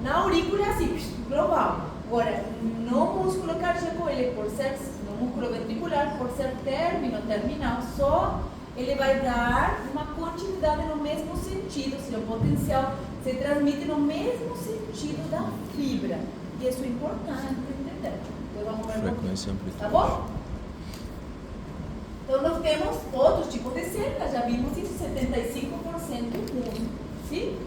na aurícula é assim, global. Agora, no músculo cardíaco, no músculo ventricular, por ser terminal, só ele vai dar uma continuidade no mesmo sentido, ou seja, o potencial se transmite no mesmo sentido da fibra. E isso é importante entender. Então, vamos ver Frequência e amplitude. Tá bom? Então, nós temos outros tipos de células, já vimos isso, 75% músculo, sim?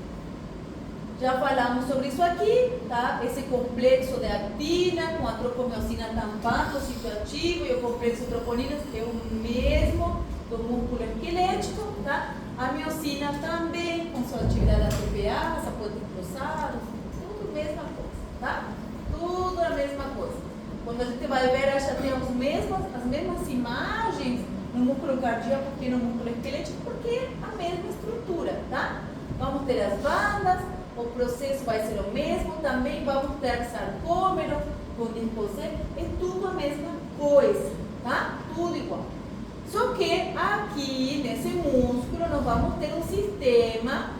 Já falamos sobre isso aqui, tá? Esse complexo de actina com a tropomiosina tampando o sítio ativo e o complexo de troponinas é o mesmo do músculo esquelético, tá? A miosina também com sua atividade atropiada, apoio cruzado, tudo a mesma coisa, tá? Tudo a mesma coisa. Quando a gente vai ver, já tem as mesmas imagens no músculo cardíaco que no músculo esquelético, porque é a mesma estrutura, tá? Vamos ter as bandas, o processo vai ser o mesmo, também vamos ter sarcômero, condicose, é tudo a mesma coisa, tá? Tudo igual. Só que aqui, nesse músculo, nós vamos ter um sistema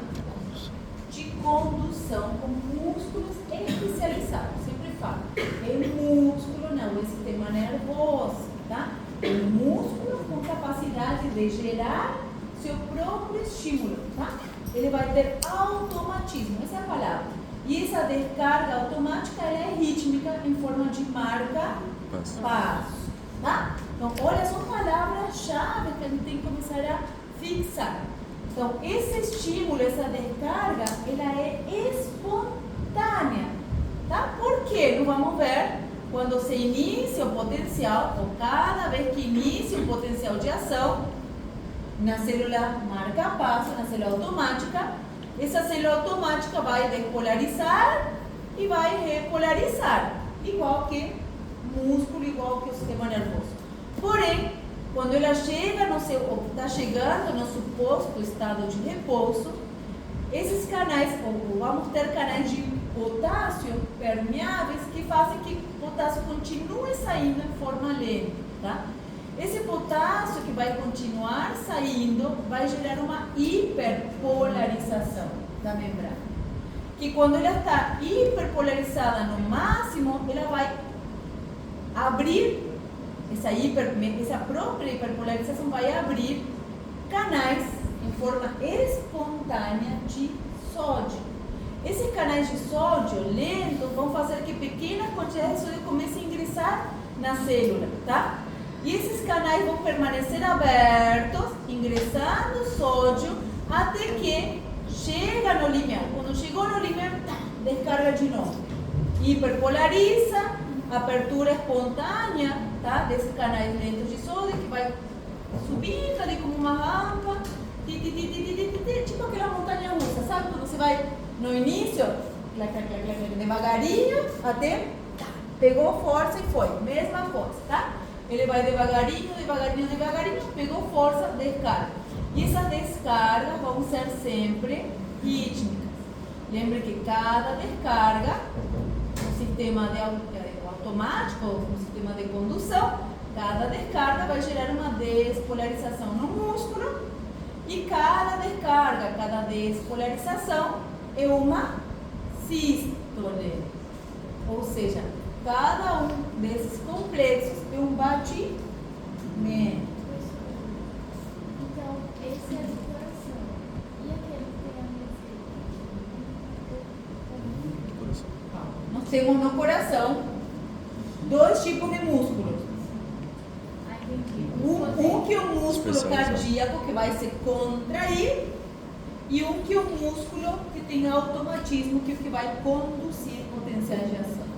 de condução com músculos especializados. Sempre falo, é músculo, não é sistema nervoso, tá? É músculo com capacidade de gerar seu próprio estímulo, tá? Ele vai ter automatismo, essa é a palavra. E essa descarga automática ela é rítmica em forma de marca passo, tá? Então, olha, são palavras-chave que a gente tem que começar a fixar. Então, esse estímulo, essa descarga, ela é espontânea, tá? Por quê? Não vamos ver quando se inicia o potencial, ou cada vez que inicia o potencial de ação, na célula marca-passo, na célula automática, essa célula automática vai despolarizar e vai repolarizar, igual que músculo, igual que o sistema nervoso. Porém, quando ela chega está chegando no suposto estado de repouso, esses canais, ou vamos ter canais de potássio permeáveis que fazem que o potássio continue saindo em forma lenta, tá? Esse potássio que vai continuar saindo, vai gerar uma hiperpolarização da membrana. Que quando ela está hiperpolarizada no máximo, ela vai abrir, essa própria hiperpolarização vai abrir canais em forma espontânea de sódio. Esses canais de sódio lento vão fazer que pequenas quantidades de sódio comecem a ingressar na célula, tá? E esses canais vão permanecer abertos, ingressando sódio, até que chega no limiar. Quando chegou no limiar, descarga de novo. Hiperpolariza, abertura espontânea, tá? Desses canais lentos de sódio, que vai subindo ali como uma rampa, tipo aquela montanha russa, sabe? Quando você vai no início, devagarinho, até pegou força e foi, mesma força, tá? Ele vai devagarinho, devagarinho, devagarinho, pegou força, descarga. E essas descargas vão ser sempre rítmicas. Lembre que cada descarga, um sistema automático, um sistema de condução, cada descarga vai gerar uma despolarização no músculo e cada descarga, cada despolarização é uma sístole. Ou seja, cada um desses complexos é um batimento. Então, esse é do coração. E aquele que tem a mesma? Nós temos no coração dois tipos de músculos. Um que é o músculo cardíaco, que vai se contrair, e um que é o músculo que tem automatismo, que é o que vai conduzir potenciais de ação.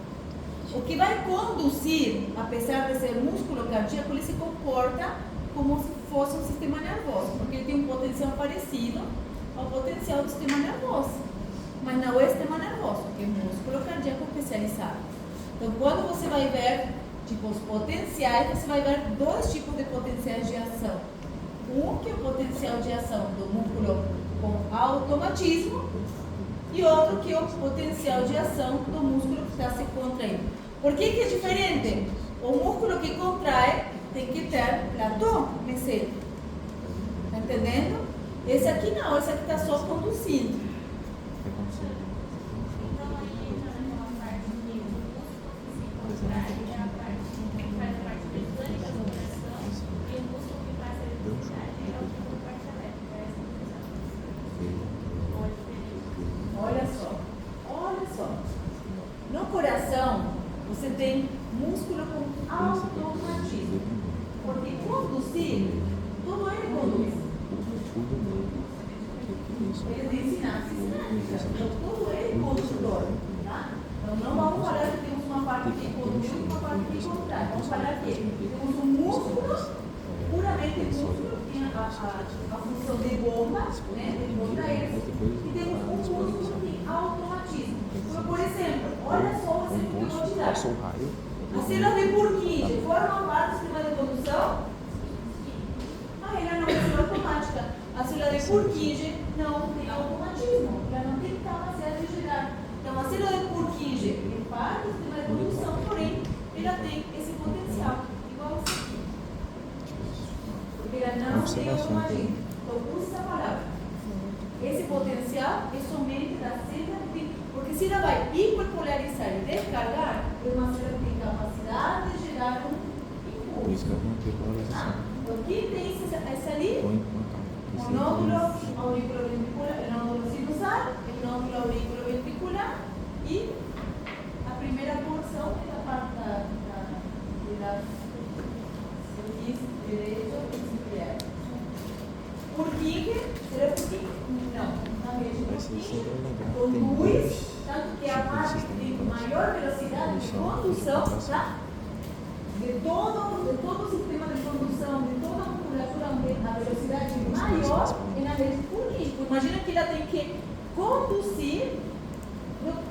O que vai conduzir, apesar de ser músculo cardíaco, ele se comporta como se fosse um sistema nervoso, porque ele tem um potencial parecido ao potencial do sistema nervoso, mas não é sistema nervoso, porque é músculo cardíaco especializado. Então, quando você vai ver os potenciais, você vai ver dois tipos de potenciais de ação. Um que é o potencial de ação do músculo com automatismo e outro que é o potencial de ação do músculo que está se contraindo. Por que é diferente? O músculo que contrai tem que ter platô meseta. Está entendendo? Esse aqui não, esse aqui está só conduzindo. Então, aí naquela parte que o músculo que se contrai é a parte que faz a parte mecânica do coração e o músculo que faz a eletricidade é o que faz a parte elétrica. É essa Olha só. No coração, você tem músculo com automatismo. Porque conduzir, tudo ele conduz. Eles ensinam então tudo ele condutor. Tá? Então não vamos falar que temos uma parte que conduz e uma parte que contrai. Vamos falar que temos um músculo, puramente músculo, que tem a função de bomba, né, de contrair, e temos um músculo que tem automatismo. Então, por exemplo, olha só o exemplo que eu vou te dar. A célula de Purkinje forma parte do sistema de condução? Ela não é célula automática. A célula de Purkinje não tem automatismo. Ela não tem capacidade de girar. Então, a célula de Purkinje é parte do sistema de condução, porém, ela tem esse potencial, igual esse aqui. Porque ela não tem automatismo. Então, use essa palavra. Esse potencial é somente da célula que tem. Porque se ela vai hiperpolarizar e descargar, é uma célula que tem capacidade de gerar um impulso. Então, quem tem esse ali? O nódulo auriculoventricular, o nódulo sinusal, o nódulo auriculoventricular e a primeira porção é da parte da serviço direito e esquerdo. Purkinje, será Purkinje? Não. Na região Purkinje, conduz, tanto que a parte que tem maior velocidade de condução, tá? De todo o sistema de condução, de toda a musculatura, a velocidade maior é na região Purkinje. Imagina que ela tem que conduzir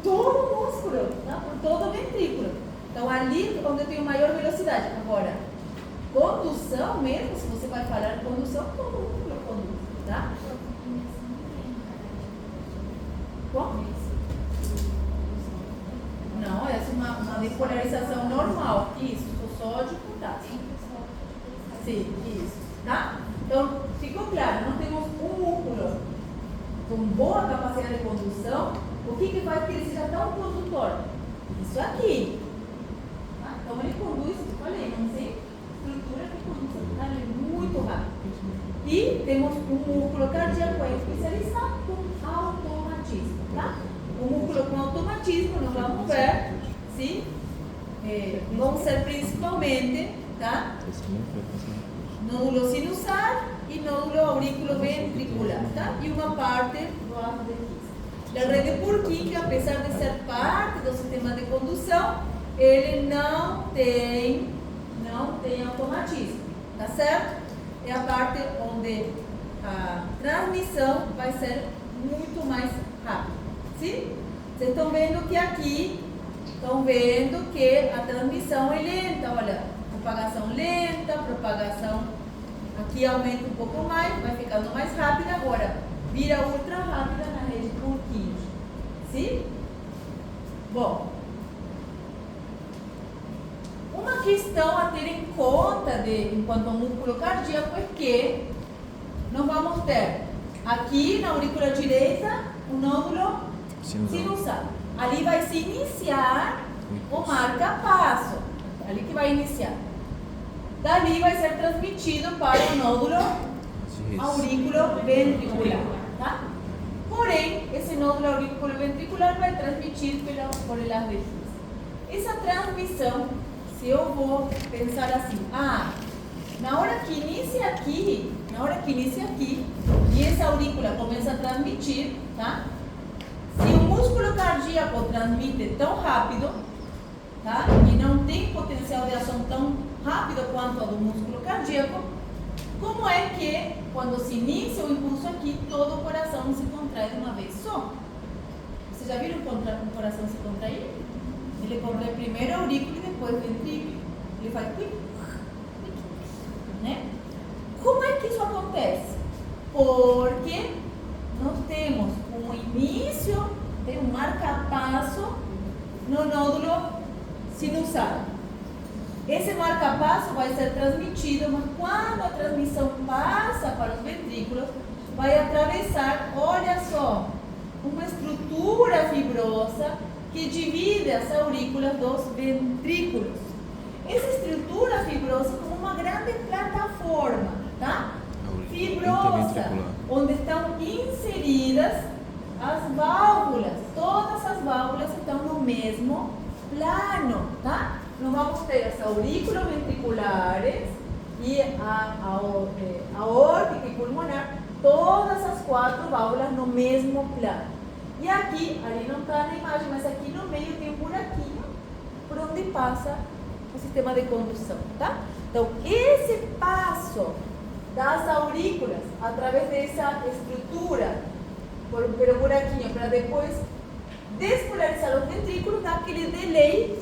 todo o músculo, tá? Por todo o ventrículo. Então, ali onde tem maior velocidade. Agora, condução mesmo, se você vai falar de condução, todo o músculo conduz, tá? Como? Não, essa é uma despolarização normal. Isso, o sódio e potássio. Sim, isso. tá? Então, ficou claro, nós temos um músculo com boa capacidade de condução. O que faz que ele seja tão condutor? Isso aqui. Tá? Então, ele conduz, olha, não sei, estrutura que conduz muito rápido. E temos um músculo cardíaco especializado com automatismo, tá? O músculo com automatismo, nós vamos ver se vão ser principalmente, tá? Nódulo sinusal e nódulo auriculoventricular, tá? E uma parte do arco de His. A rede Purkinje, apesar de ser parte do sistema de condução, ele não tem automatismo, tá certo? É a parte onde a transmissão vai ser muito mais rápida, sim? Vocês estão vendo que aqui, a transmissão é lenta, olha, propagação lenta, propagação aqui aumenta um pouco mais, vai ficando mais rápida, agora vira ultra rápida na rede Purkinje, sim? Bom, uma questão a ter em conta enquanto ao músculo cardíaco é que nós vamos ter aqui na aurícula direita o nódulo sinusal. Ali vai se iniciar o marca-passo, ali que vai iniciar. Dali vai ser transmitido para o nódulo auriculoventricular, tá? Porém, esse nódulo auriculoventricular vai transmitir por elas de His. Essa transmissão, se eu vou pensar assim, na hora que inicia aqui, e essa aurícula começa a transmitir, tá? Se o músculo cardíaco transmite tão rápido, tá? E não tem potencial de ação tão rápido quanto a do músculo cardíaco, como é que, quando se inicia o impulso aqui, todo o coração se contrai de uma vez só? Vocês já viram um coração se contrair? Ele contrai primeiro a aurícula e depois o ventrículo. Ele faz quick, né? Como é que isso acontece? Porque nós temos um início, tem um marca-passo no nódulo sinusal. Esse marca-passo vai ser transmitido, mas quando a transmissão passa para os ventrículos, vai atravessar, olha só, uma estrutura fibrosa que divide as aurículas dos ventrículos. Essa estrutura fibrosa como uma grande plataforma, tá? Fibrosa, onde estão inseridas as válvulas. Todas as válvulas estão no mesmo plano, tá? Nós vamos ter as auriculoventriculares e a aórtica e pulmonar, todas as 4 válvulas no mesmo plano. E aqui, ali não está na imagem, mas aqui no meio tem um buraquinho por onde passa o sistema de condução, tá? Então, esse passo das aurículas através dessa estrutura, pelo buraquinho, para depois despolarizar os ventrículos, dá aquele delay,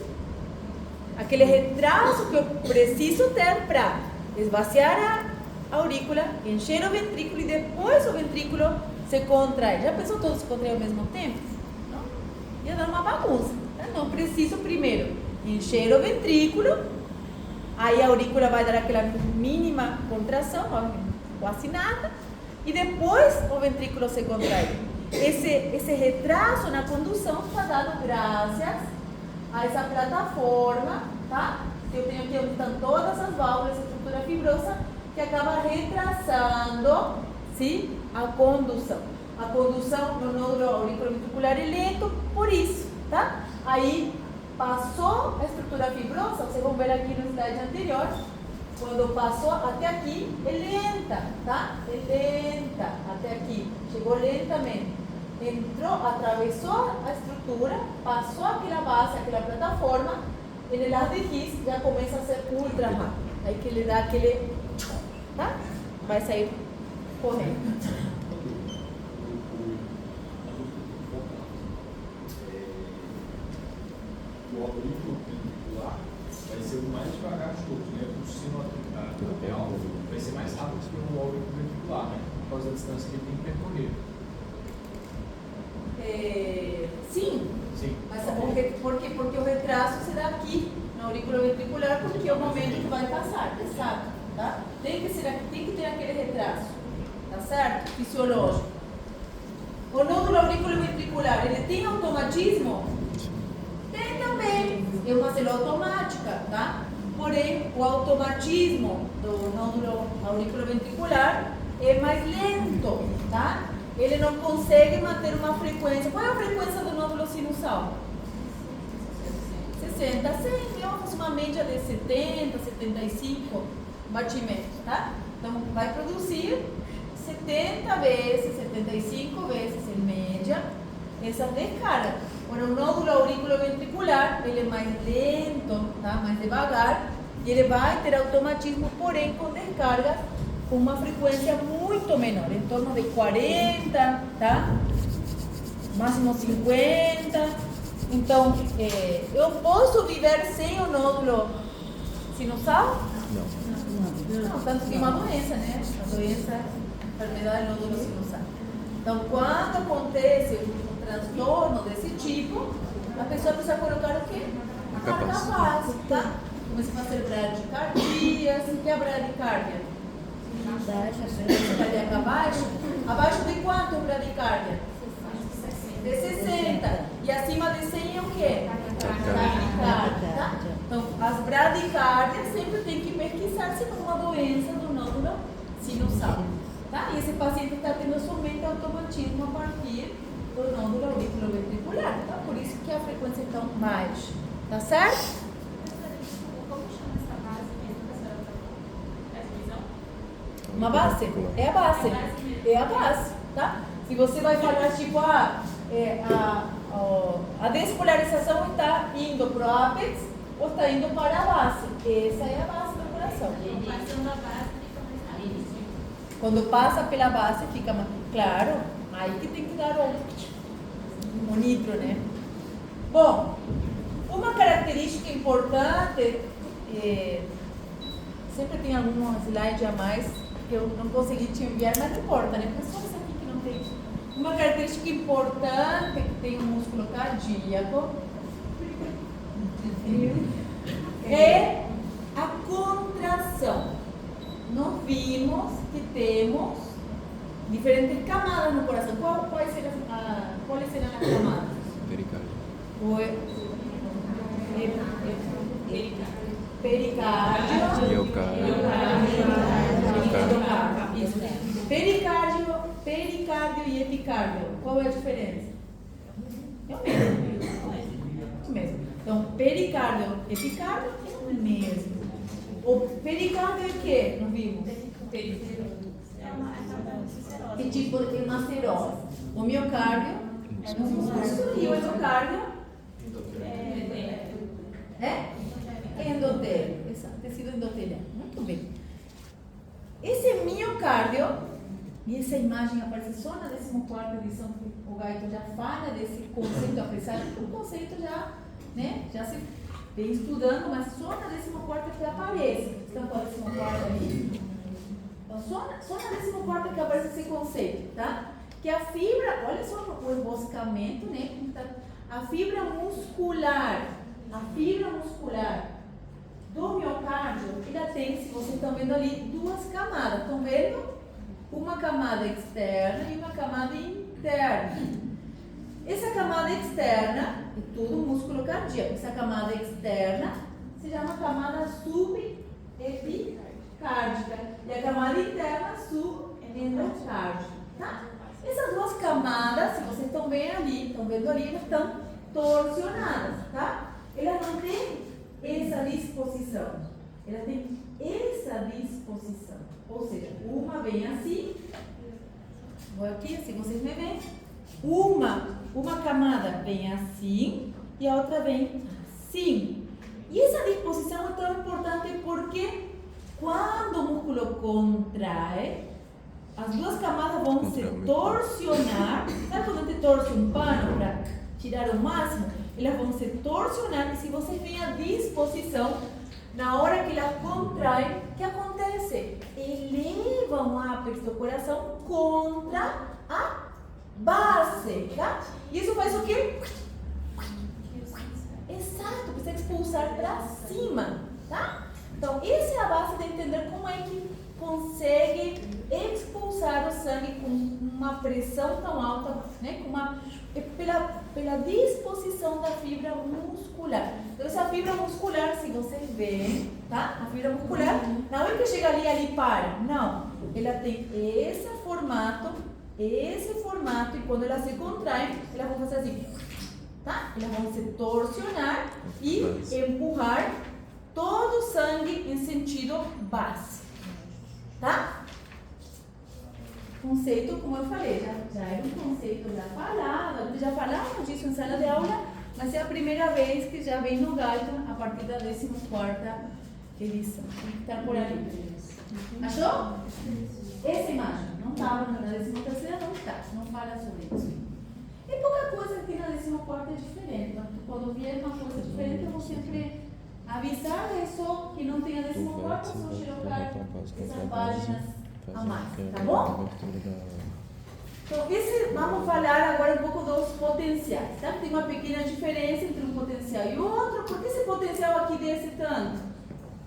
aquele retraso que eu preciso ter para esvaziar a aurícula, encher o ventrículo e depois o ventrículo se contrai. Já pensou todos se contraem ao mesmo tempo? Não? Ia dar uma bagunça. Não, preciso primeiro encher o ventrículo, aí a aurícula vai dar aquela mínima contração, quase nada, e depois o ventrículo se contrai. Esse retraso na condução está dado graças a essa plataforma, tá? Que eu tenho aqui onde estão todas as válvulas, a estrutura fibrosa, que acaba retrasando, sim, a condução. A condução no nódulo auriculoventricular é lento, por isso, tá? Aí passou a estrutura fibrosa, vocês vão ver aqui no slide anterior, quando passou até aqui, é lenta, tá? É lenta até aqui, chegou lentamente. Entrou, atravessou a estrutura, passou aquela base, aquela plataforma, e no lado de His já começa a ser ultra rápido. Aí que ele dá aquele, tá? Vai sair correndo. O auriculoventricular vai ser o mais devagar de todos, né? O sino atrial vai ser mais rápido que o auriculoventricular, né? Por causa da distância que ele tem que percorrer. Sim. Mas porque o retraso se dá aqui na aurícula ventricular, porque é o momento que vai passar, exato, tá? tem que ter aquele retraso, tá certo? Fisiológico. O nódulo auriculoventricular, ele tem automatismo? Tem também, é uma célula automática, tá? Porém, o automatismo do nódulo auriculoventricular é mais lento, tá? Ele não consegue manter uma frequência. Qual é a frequência do nódulo sinusal? 60, 100, eu faço uma média de 70, 75 batimentos, tá? Então, vai produzir 70 vezes, 75 vezes em média essa descarga. Agora, o nódulo auriculoventricular, ele é mais lento, tá? Mais devagar, e ele vai ter automatismo, porém com descargas com uma frequência muito menor, em torno de 40, tá? Máximo 50. Então, eu posso viver sem o nódulo sinusal? Não, tanto que é uma doença, né? A doença, a enfermidade do nódulo sinusal. Então, quando acontece um transtorno desse tipo, a pessoa precisa colocar o quê? A carga base, tá? Começa a fazer bradicardias. O que é a bradicardia? Cardíaca baixa. Abaixo de quanto bradicardia? De 60. E acima de 100 é o quê? Taquicardia, tá? Então, as bradicardias sempre tem que pesquisar se é uma doença do nódulo sinusal. Tá? E esse paciente está tendo somente automatismo a partir do nódulo auriculoventricular. Tá? Por isso que a frequência é tão baixa. Tá certo? Como chama essa base mesmo, professora? Essa visão? Uma base? É a base. É a base, tá? Se você vai falar tipo, a despolarização está indo para o ápex ou está indo para a base. Essa é a base do coração. Passando a base, fica mais rápido. Quando passa pela base, fica mais claro. Aí que tem que dar o nitro, né? Bom, uma característica importante, sempre tem alguns slides a mais que eu não consegui te enviar, mas não importa, né? Porque só isso aqui que não tem. Uma característica importante que tem o músculo cardíaco é a contração. Nós vimos que temos diferentes camadas no coração. Quais serão as camadas? Pericárdio. Miocárdio. Pericárdio e epicárdio. Qual é a diferença? É o mesmo. Então, pericárdio e epicárdio é o mesmo. O pericárdio é o quê? Não vimos? Que tipo de macerose? O miocárdio é no músculo e o endocárdio é endotélio. Tecido endoteliano. Muito bem. Esse miocárdio, e essa imagem aparece só na 14ª edição, que o Gaito já fala desse conceito, apesar que o conceito já se vem estudando, mas só na 14ª que aparece. Então, qual é a 14ª ali? Então, só na 14ª que aparece esse conceito, tá? Que a fibra, olha só o emboscamento, né? A fibra muscular do miocárdio, ela tem, se vocês estão vendo ali, duas camadas. Estão vendo? Uma camada externa e uma camada interna. Essa camada externa é tudo músculo cardíaco. Essa camada externa se chama camada subepicárdica e a camada interna subendocárdica, tá? Essas duas camadas, se vocês estão vendo ali, elas estão torcionadas, tá? Elas não têm essa disposição. Ela tem essa disposição. Ou seja, uma vem assim. Vou aqui, assim vocês me veem. Uma camada vem assim e a outra vem assim. E essa disposição é tão importante porque quando o músculo contrai, as duas camadas vão se torcionar. Sabe quando a gente torce um pano para tirar o máximo? Elas vão se torcionar e se vocês veem a disposição, na hora que elas contraem, o que acontece? Elevam o ápex do coração contra a base, tá? E isso faz o quê? Exato, precisa expulsar para cima, tá? Então, essa é a base de entender como é que pressão tão alta, né? Pela disposição da fibra muscular. Então, essa fibra muscular, se você vê, tá? A fibra muscular, não é que chega ali e ali para. Não. Ela tem esse formato, e quando ela se contrai, elas vão fazer assim, tá? Elas vão se torcionar e empurrar todo o sangue em sentido base, tá? Conceito, como eu falei, já era um conceito já falado, já falamos disso em sala de aula, mas é a primeira vez que já vem no Galton a partir da 14ª edição. Está por ali. Achou? Essa imagem não estava na 13ª, não está, não fala sobre isso. E pouca coisa que na 14ª é diferente. Então, quando vier uma coisa diferente, eu vou sempre avisar, é só que não tem a 14ª, só colocar essas páginas a mais, tá bom? Então, vamos falar agora um pouco dos potenciais, tá? Tem uma pequena diferença entre um potencial e outro. Por que esse potencial aqui desce tanto?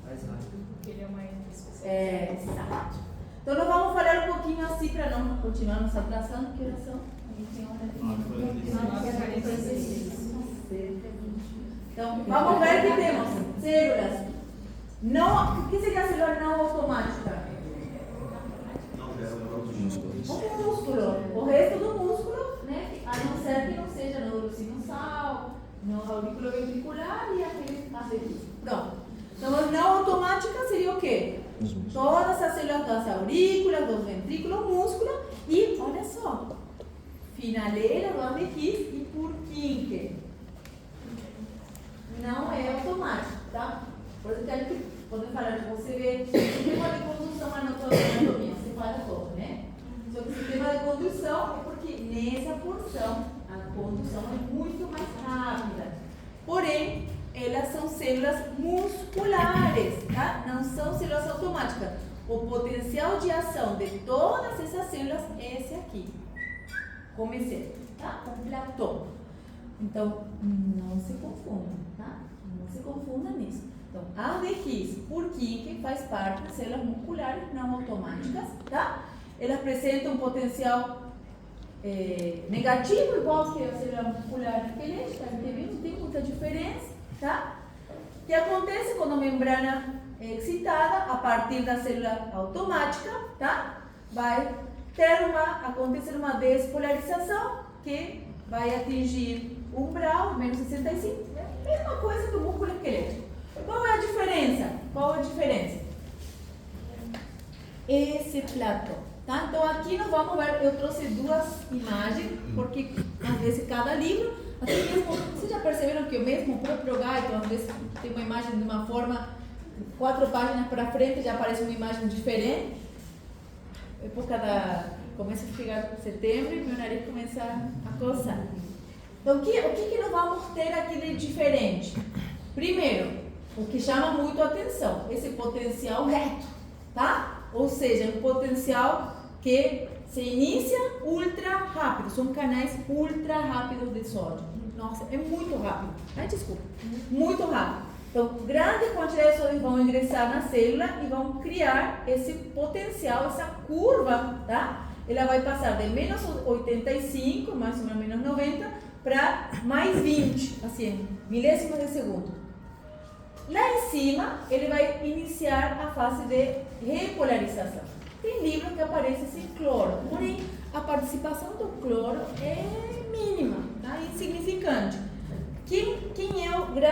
Mais rápido. Porque ele é mais específico. É, exato. Então, nós vamos falar um pouquinho assim para não continuar nos atrasando, que horas são? Então, vamos ver que temos células. Não, o que seria célula não automática? O músculo, o resto do músculo, né? A não ser que não seja nódulo sinusal, no aurículo ventricular e aquele acervo. Pronto. Então, a não automática seria o quê? Todas as células das aurículas, dos ventrículos, músculo e, olha só, finaleira do Abrequis e Purkinje. Não é automático, tá? Por isso que a gente pode falar, você vê sistema de condução anatomia, você fala todo, né? Só que o sistema de condução é porque nessa porção a condução é muito mais rápida. Porém, elas são células musculares, tá? Não são células automáticas. O potencial de ação de todas essas células é esse aqui. Como esse, tá? Um platô. Então, não se confunda, tá? Não se confunda nisso. Então, Abrequis, Purkinje faz parte das células musculares não automáticas, tá? Elas apresentam um potencial negativo, igual que a célula muscular esquelética, a gente viu, não tem muita diferença, tá? O que acontece quando a membrana é excitada a partir da célula automática, tá? Vai acontecer uma despolarização que vai atingir umbral, menos 65, é a mesma coisa que o músculo esquelético. Qual é a diferença? Qual é a diferença? Esse platô. Tá? Então aqui nós vamos ver, eu trouxe duas imagens, porque às vezes cada livro, assim mesmo, vocês já perceberam que o mesmo próprio Galton, às vezes tem uma imagem de uma forma, 4 páginas para frente já aparece uma imagem diferente. Época começa a chegar setembro e meu nariz começa a coçar. Então o que nós vamos ter aqui de diferente? Primeiro, o que chama muito a atenção, esse potencial reto, tá? Ou seja, um potencial que se inicia ultra rápido, são canais ultra rápidos de sódio. Nossa, é muito rápido. Ai, desculpa. Muito rápido. Então, grande quantidade de sódio vão ingressar na célula e vão criar esse potencial, essa curva, tá? Ela vai passar de menos 85, mais ou menos 90, para mais 20, assim, milésimos de segundo. Lá em cima, ele vai iniciar a fase de repolarização. Tem livro que aparece sem cloro, porém a participação do cloro é mínima, tá? Insignificante. Quem é o grau